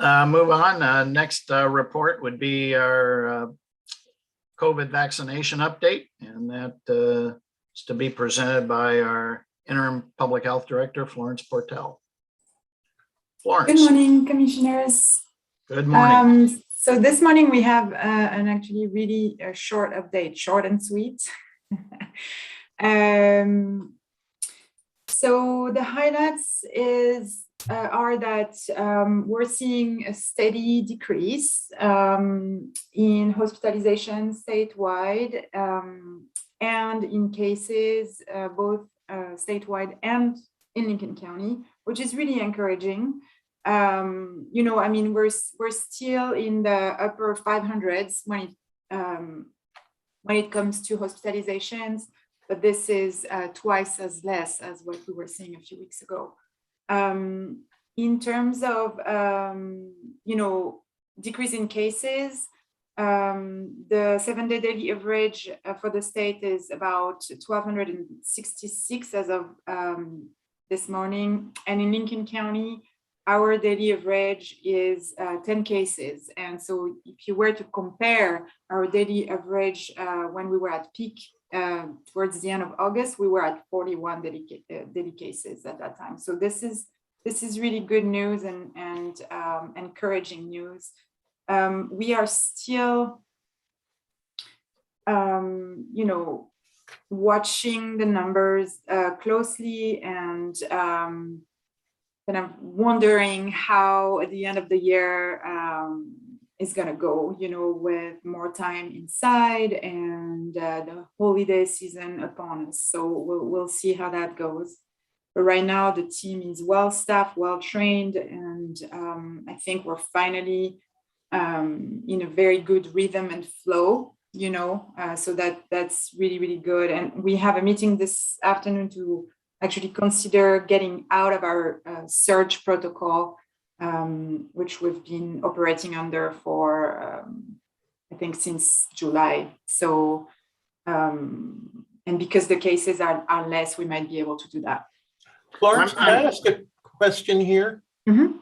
Move on. Next report would be our COVID vaccination update, and that is to be presented by our interim public health director, Florence Portell. Florence. Good morning, commissioners. Good morning. So this morning we have an actually really short update, short and sweet. So the highlights are that we're seeing a steady decrease in hospitalization statewide and in cases both statewide and in Lincoln County, which is really encouraging. We're still in the upper 500s when when it comes to hospitalizations, but this is twice as less as what we were seeing a few weeks ago. In terms of, decrease in cases, the 7-day daily average for the state is about 1,266 as of this morning. And in Lincoln County, our daily average is 10 cases. And so if you were to compare our daily average when we were at peak towards the end of August, we were at 41 daily cases at that time. So this is really good news and encouraging news. We are still, watching the numbers closely and kind of wondering how at the end of the year is going to go, with more time inside and the holiday season upon us. So we'll see how that goes. But right now, the team is well staffed, well trained, and I think we're finally in a very good rhythm and flow, so that's really, really good. And we have a meeting this afternoon to actually consider getting out of our surge protocol, which we've been operating under for, I think, since July. So, and because the cases are less, we might be able to do that. Florence, can I ask a question here? Mm-hmm.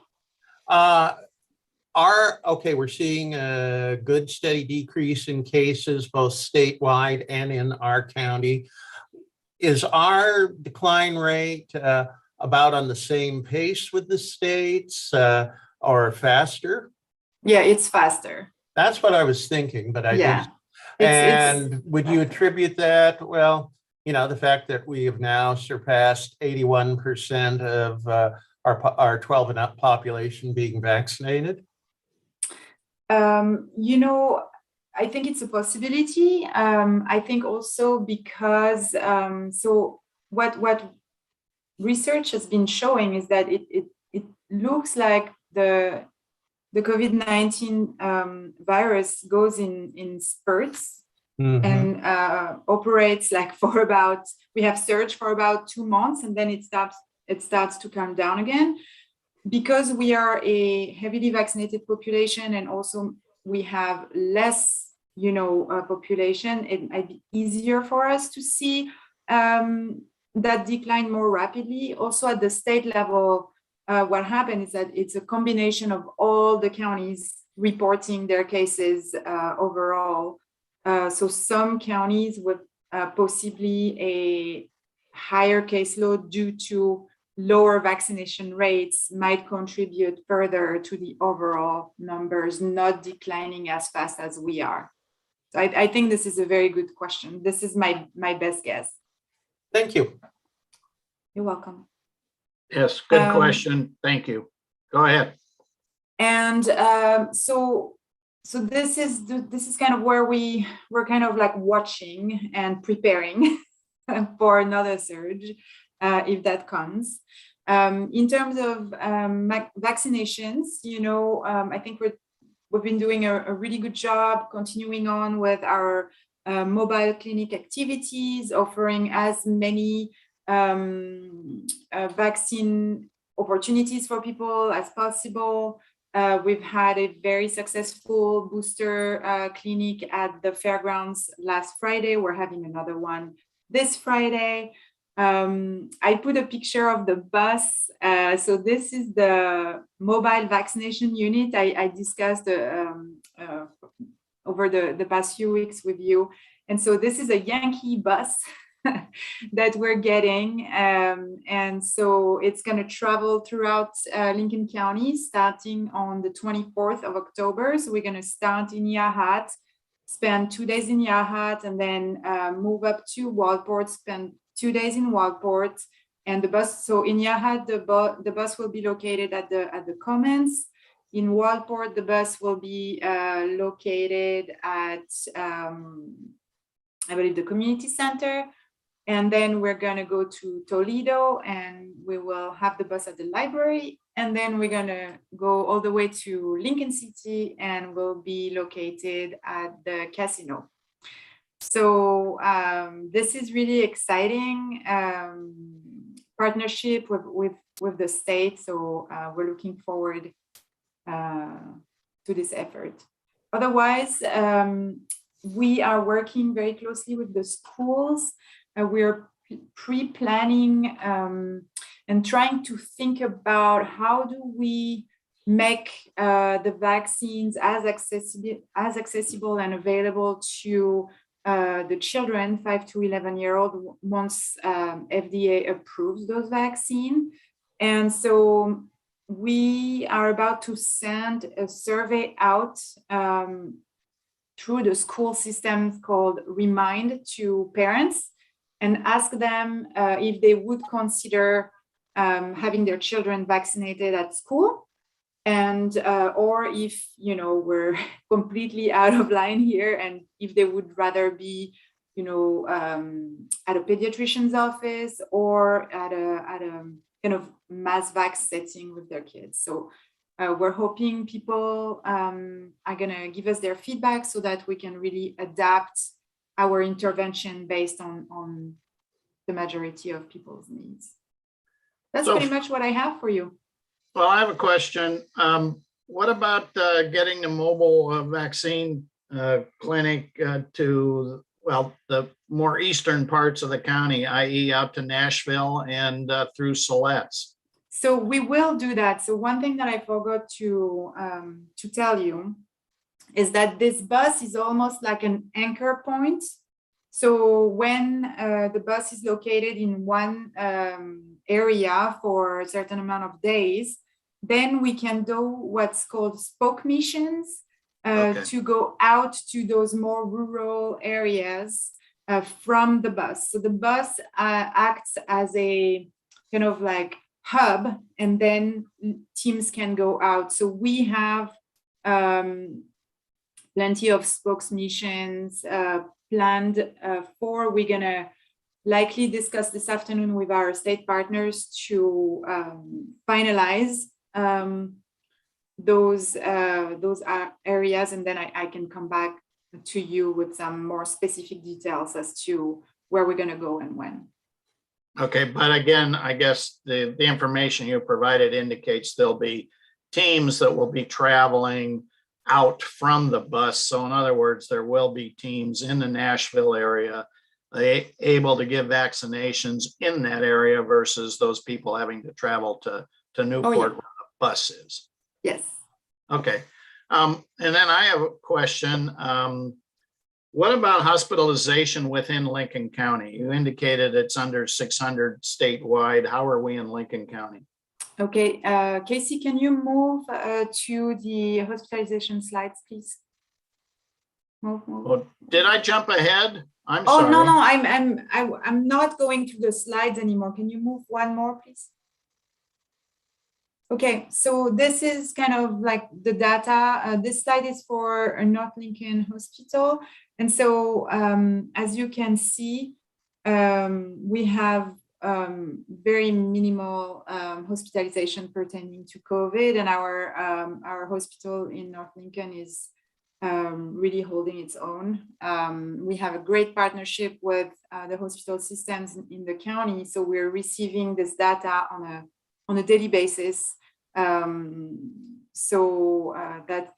We're seeing a good steady decrease in cases both statewide and in our county. Is our decline rate about on the same pace with the states or faster? Yeah, it's faster. That's what I was thinking, but Yeah. Would you attribute that? Well, the fact that we have now surpassed 81% of our 12 and up population being vaccinated? I think it's a possibility. I think also because, so what research has been showing is that it looks like the COVID-19 virus goes in spurts. Mm-hmm. And operates like we have surge for about 2 months, and then it starts to come down again. Because we are a heavily vaccinated population, and also we have less, population, it might be easier for us to see that decline more rapidly. Also at the state level, what happened is that it's a combination of all the counties reporting their cases overall. So some counties with possibly a higher caseload due to lower vaccination rates might contribute further to the overall numbers not declining as fast as we are. So I think this is a very good question. This is my best guess. Thank you. You're welcome. Yes, good question. Thank you. Go ahead. And so this is kind of where we're kind of like watching and preparing for another surge if that comes. In terms of vaccinations, I think we've been doing a really good job continuing on with our mobile clinic activities, offering as many vaccine opportunities for people as possible. We've had a very successful booster clinic at the fairgrounds last Friday. We're having another one this Friday. I put a picture of the bus. So this is the mobile vaccination unit I discussed over the past few weeks with you. And so this is a Yankee Bus that we're getting. And so it's going to travel throughout Lincoln County starting on the 24th of October. So we're going to start in Yahat, spend 2 days in Yahat, and then move up to Waldport, spend 2 days in Waldport. And the bus, so in Yahat, the bus will be located at the Commons. In Waldport, the bus will be located at, I believe, the community center. And then we're going to go to Toledo, and we will have the bus at the library. And then we're going to go all the way to Lincoln City, and we'll be located at the casino. So this is really exciting partnership with the state. So we're looking forward to this effort. Otherwise, we are working very closely with the schools. We're pre-planning and trying to think about how do we make the vaccines as accessible and available to the children 5 to 11-year-old once FDA approves those vaccines. And so we are about to send a survey out through the school system called Remind to parents and ask them if they would consider having their children vaccinated at school, and or if we're completely out of line here, and if they would rather be at a pediatrician's office or at a kind of mass vax setting with their kids. So we're hoping people are gonna give us their feedback so that we can really adapt our intervention based on the majority of people's needs. That's pretty much what I have for you. Well, I have a question. What about getting the mobile vaccine clinic to, well, the more eastern parts of the county, i.e. out to Nashville and through Siletz? So we will do that. So one thing that I forgot to tell you is that this bus is almost like an anchor point. So when the bus is located in one area for a certain amount of days, then we can do what's called spoke missions to go out to those more rural areas from the bus. So the bus acts as a kind of like hub, and then teams can go out. So we have plenty of spokes missions planned for. We're gonna likely discuss this afternoon with our state partners to finalize those areas, and then I can come back to you with some more specific details as to where we're gonna go and when. Okay, but again, I guess the information you provided indicates there'll be teams that will be traveling out from the bus. So in other words, there will be teams in the Nashville area able to give vaccinations in that area versus those people having to travel to Newport where the bus is. Yes. Okay. And then I have a question. What about hospitalization within Lincoln County? You indicated it's under 600 statewide. How are we in Lincoln County? Okay, Casey, can you move to the hospitalization slides, please? Move. Well, did I jump ahead? I'm sorry. Oh, no, I'm not going to the slides anymore. Can you move one more, please? Okay, so this is kind of like the data. This slide is for North Lincoln Hospital. And so as you can see, we have very minimal hospitalization pertaining to COVID, and our hospital in North Lincoln is really holding its own. We have a great partnership with the hospital systems in the county, so we're receiving this data on a daily basis.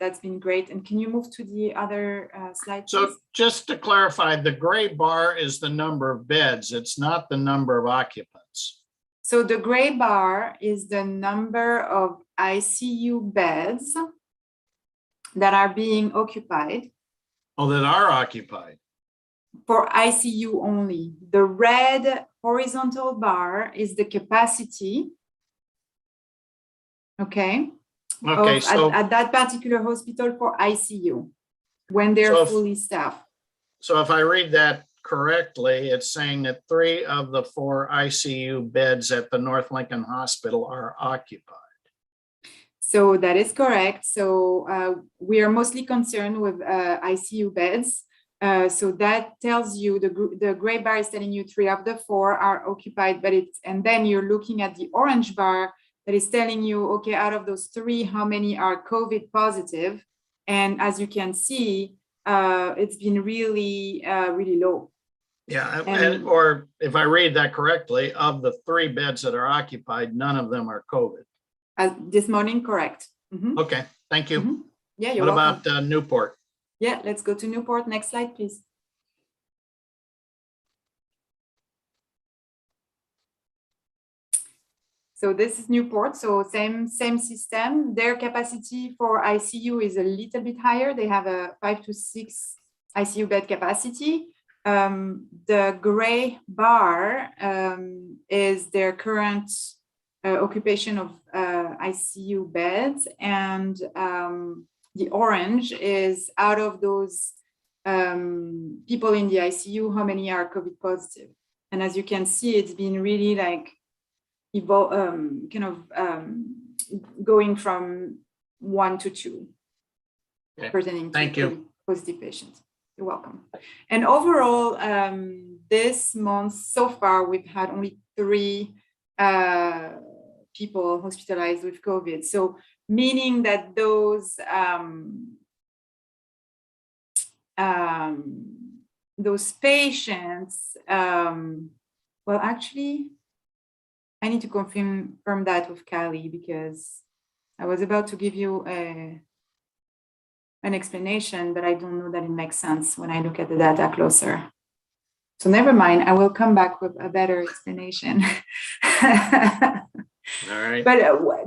That's been great. And can you move to the other slide, please? So just to clarify, the gray bar is the number of beds. It's not the number of occupants. So the gray bar is the number of ICU beds that are being occupied. Oh, that are occupied. For ICU only. The red horizontal bar is the capacity. Okay. Okay, so at that particular hospital for ICU when they're fully staffed. So if I read that correctly, it's saying that 3 of the 4 ICU beds at the North Lincoln Hospital are occupied. So that is correct. So we are mostly concerned with ICU beds. So that tells you the gray bar is telling you 3 of the 4 are occupied, and then you're looking at the orange bar that is telling you, okay, out of those 3, how many are COVID positive? And as you can see, it's been really, really low. Yeah, And- or if I read that correctly, of the 3 beds that are occupied, none of them are COVID. This morning, correct. Mhm. Okay, thank you. Mhm. Yeah, you're What welcome. about Newport? Yeah, let's go to Newport. Next slide, please. So this is Newport. So same system. Their capacity for ICU is a little bit higher. They have a 5 to 6 ICU bed capacity. The gray bar is their current occupation of ICU beds, and the orange is out of those people in the ICU, how many are COVID positive. And as you can see, it's been really like going from 1 to 2 Okay. pertaining to Thank you. COVID positive patients. You're welcome. And overall, this month so far, we've had only 3 people hospitalized with COVID. So meaning that those patients, well, actually, I need to confirm that with Callie, because I was about to give you an explanation, but I don't know that it makes sense when I look at the data closer. So never mind, I will come back with a better explanation. All right. But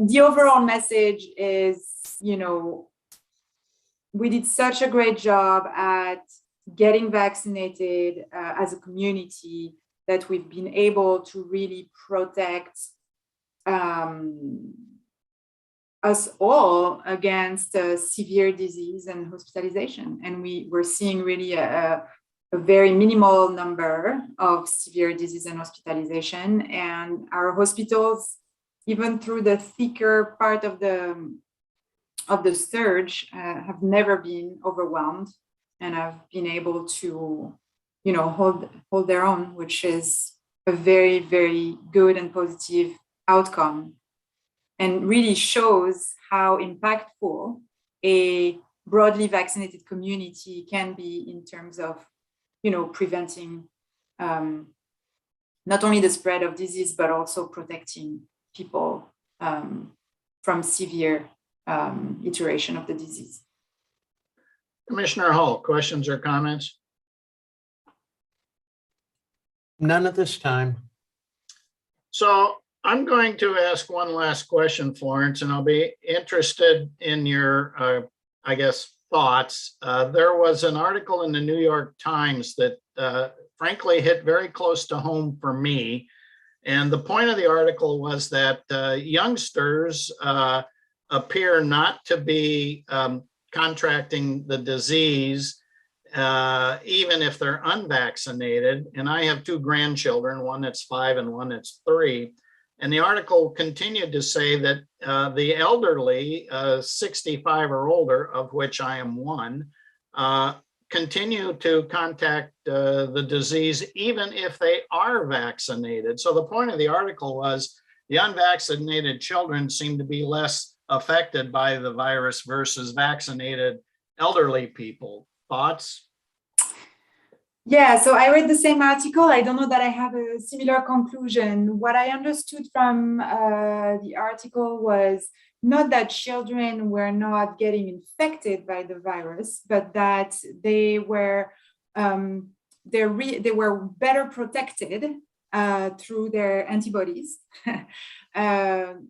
the overall message is, we did such a great job at getting vaccinated as a community that we've been able to really protect us all against severe disease and hospitalization. And we're seeing really a very minimal number of severe disease and hospitalization. And our hospitals, even through the thicker part of the surge, have never been overwhelmed and have been able to, hold their own, which is a very, very good and positive outcome, and really shows how impactful a broadly vaccinated community can be in terms of, preventing not only the spread of disease, but also protecting people from severe iteration of the disease. Commissioner Hall, questions or comments? None at this time. So I'm going to ask one last question, Florence, and I'll be interested in your, thoughts. There was an article in the New York Times that frankly hit very close to home for me. And the point of the article was that youngsters appear not to be contracting the disease, even if they're unvaccinated. And I have 2 grandchildren, one that's 5 and one that's 3. And the article continued to say that the elderly, 65 or older, of which I am one, continue to contact the disease even if they are vaccinated. So the point of the article was the unvaccinated children seem to be less affected by the virus versus vaccinated elderly people. Thoughts? Yeah, so I read the same article. I don't know that I have a similar conclusion. What I understood from the article was not that children were not getting infected by the virus, but that they were they were better protected through their antibodies, and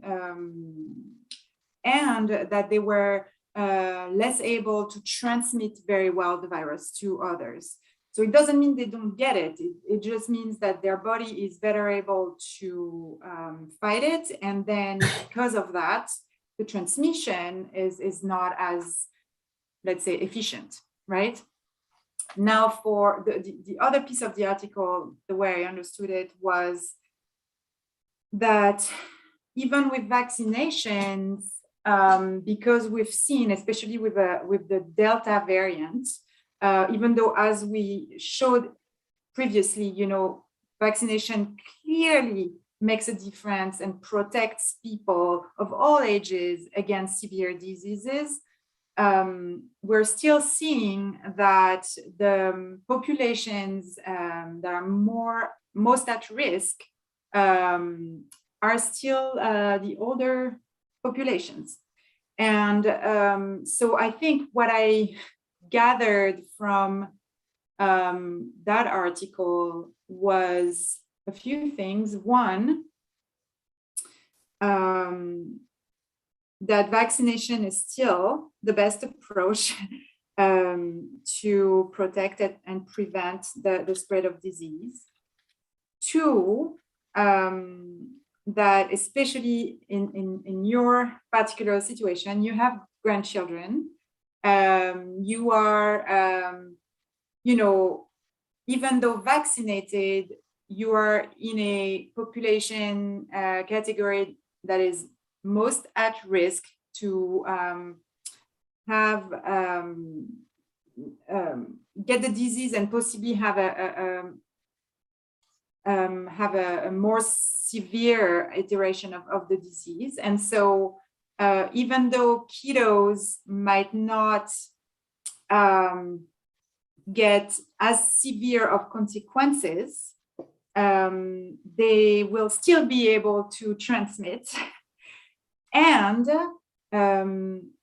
that they were less able to transmit very well the virus to others. So it doesn't mean they don't get it. It just means that their body is better able to fight it. And then because of that, the transmission is not as, let's say, efficient, right? Now for the other piece of the article, the way I understood it was that even with vaccinations, because we've seen, especially with the Delta variant, even though as we showed previously, vaccination clearly makes a difference and protects people of all ages against severe diseases. we're still seeing that the populations that are most at risk are still the older populations. And so I think what I gathered from that article was a few things. One, that vaccination is still the best approach to protect it and prevent the spread of disease. Two, that especially in your particular situation, you have grandchildren. You are, even though vaccinated, you are in a population category that is most at risk to get the disease and possibly have a more severe iteration of the disease. And so even though kiddos might not get as severe of consequences, they will still be able to transmit. And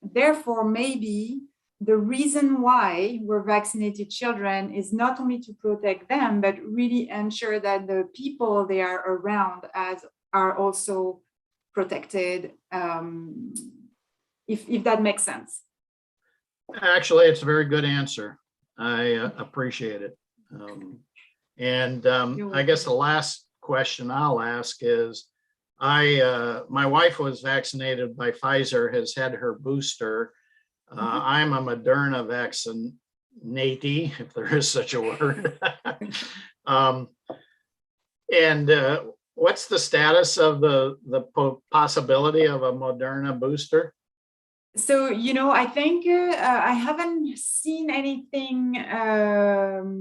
therefore, maybe the reason why we're vaccinated children is not only to protect them, but really ensure that the people they are around are also protected, if that makes sense. Actually, it's a very good answer. I appreciate it. I guess the last question I'll ask is, my wife was vaccinated by Pfizer, has had her booster. I'm a Moderna vaccinatee, if there is such a word. What's the status of the possibility of a Moderna booster? So, I think I haven't seen anything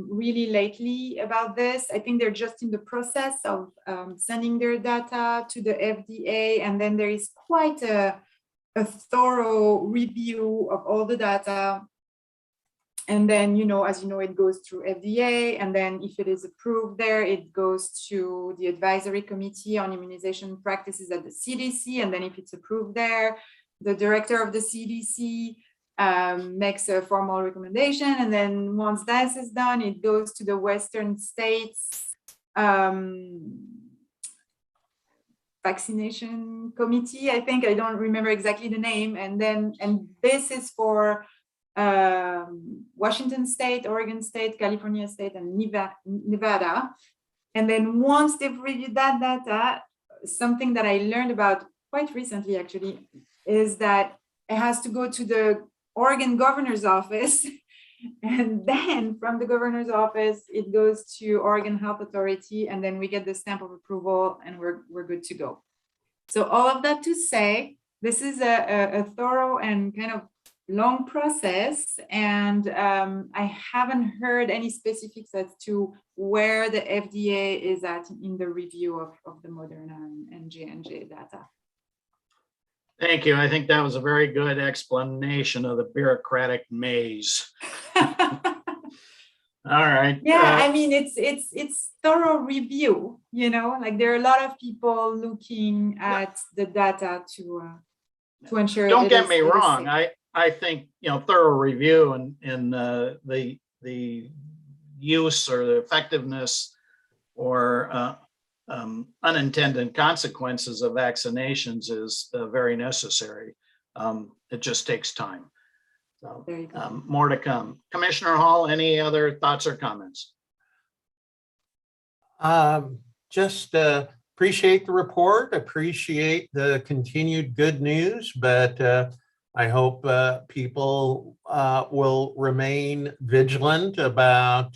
really lately about this. I think they're just in the process of sending their data to the FDA, and then there is quite a thorough review of all the data. And then, as you know, it goes through FDA, and then if it is approved there, it goes to the Advisory Committee on Immunization Practices at the CDC, and then if it's approved there, the director of the CDC makes a formal recommendation. And then once that is done, it goes to the Western States Vaccination Committee, I think. I don't remember exactly the name. And this is for Washington State, Oregon State, California State, and Nevada. And then once they've reviewed that data, something that I learned about quite recently, actually, is that it has to go to the Oregon governor's office. And then from the governor's office, it goes to Oregon Health Authority, and then we get the stamp of approval, and we're good to go. So all of that to say, this is a thorough and kind of long process, and I haven't heard any specifics as to where the FDA is at in the review of the Moderna and J&J data. Thank you. I think that was a very good explanation of the bureaucratic maze. All right. Yeah, I mean, it's thorough review, like there are a lot of people looking at the data to ensure. Don't get me wrong. I think, thorough review and the use or the effectiveness or unintended consequences of vaccinations is very necessary. It just takes time. So more to come. Commissioner Hall, any other thoughts or comments? Just appreciate the report, appreciate the continued good news, but I hope people will remain vigilant about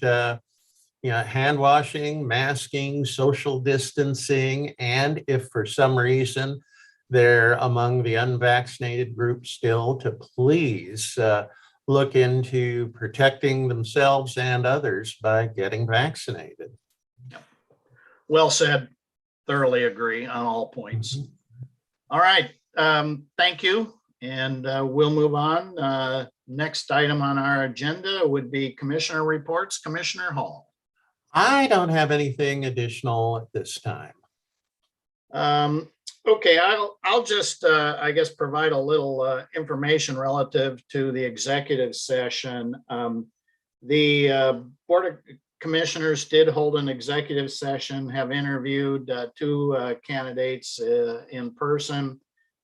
hand washing, masking, social distancing, and if for some reason they're among the unvaccinated group still, to please look into protecting themselves and others by getting vaccinated. Well said. Thoroughly agree on all points. All right. Thank you. And we'll move on. Next item on our agenda would be commissioner reports. Commissioner Hall. I don't have anything additional at this time. Okay, I'll just, I guess, provide a little information relative to the executive session. The Board of Commissioners did hold an executive session, have interviewed two candidates in person.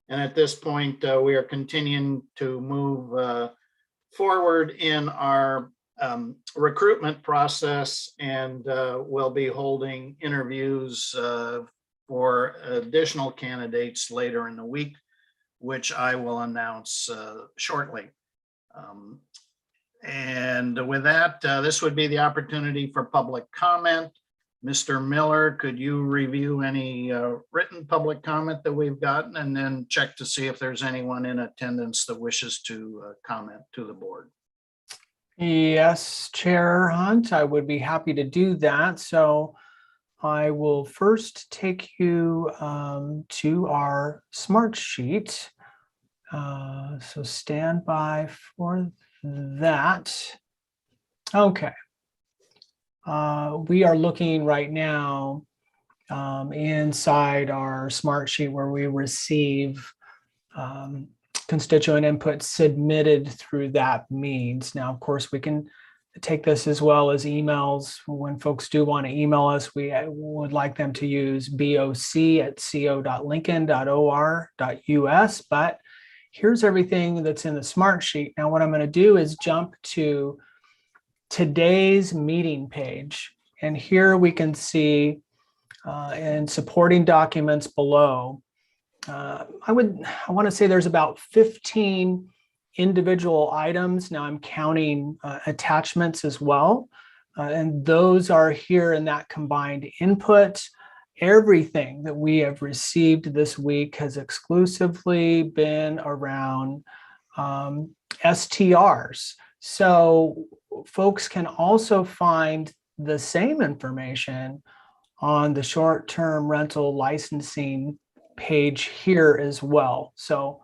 And at this point, we are continuing to move forward in our recruitment process, and we'll be holding interviews for additional candidates later in the week, which I will announce shortly. And with that, this would be the opportunity for public comment. Mr. Miller, could you review any written public comment that we've gotten, and then check to see if there's anyone in attendance that wishes to comment to the board? Yes, Chair Hunt, I would be happy to do that. So I will first take you to our smart sheet. So stand by for that. Okay. We are looking right now inside our smart sheet where we receive constituent input submitted through that means. Now, of course, we can take this as well as emails. When folks do want to email us, we would like them to use boc@co.lincoln.or.us. But here's everything that's in the smart sheet. Now, what I'm going to do is jump to today's meeting page. And here we can see in supporting documents below, I want to say there's about 15 individual items. Now I'm counting attachments as well. And those are here in that combined input. Everything that we have received this week has exclusively been around STRs. So folks can also find the same information on the short-term rental licensing page here as well. So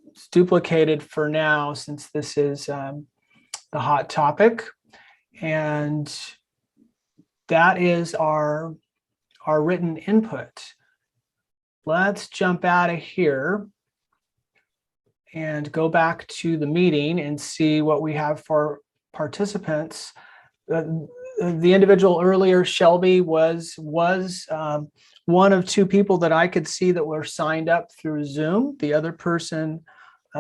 it's duplicated for now since this is the hot topic. And that is our written input. Let's jump out of here and go back to the meeting and see what we have for participants. The individual earlier, Shelby, was one of two people that I could see that were signed up through Zoom. The other person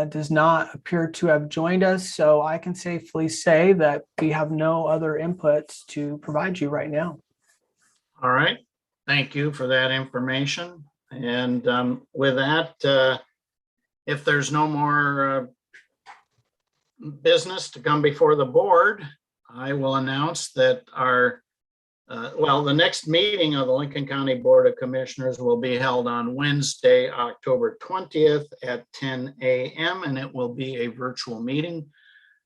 does not appear to have joined us, so I can safely say that we have no other inputs to provide you right now. All right, thank you for that information. And with that, if there's no more business to come before the board, I will announce that the next meeting of the Lincoln County Board of Commissioners will be held on Wednesday, October 20th at 10 a.m. and it will be a virtual meeting.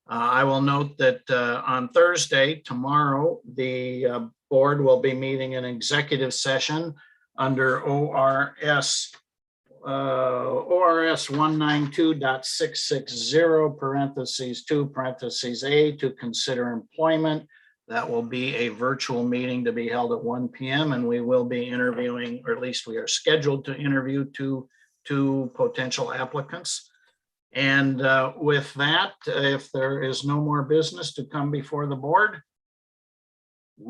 I will note that on Thursday, tomorrow, the board will be meeting an executive session under ORS 192.660 parentheses 2 parentheses A to consider employment. That will be a virtual meeting to be held at 1 p.m. and we will be interviewing, or at least we are scheduled to interview two potential applicants. And with that, if there is no more business to come before the board,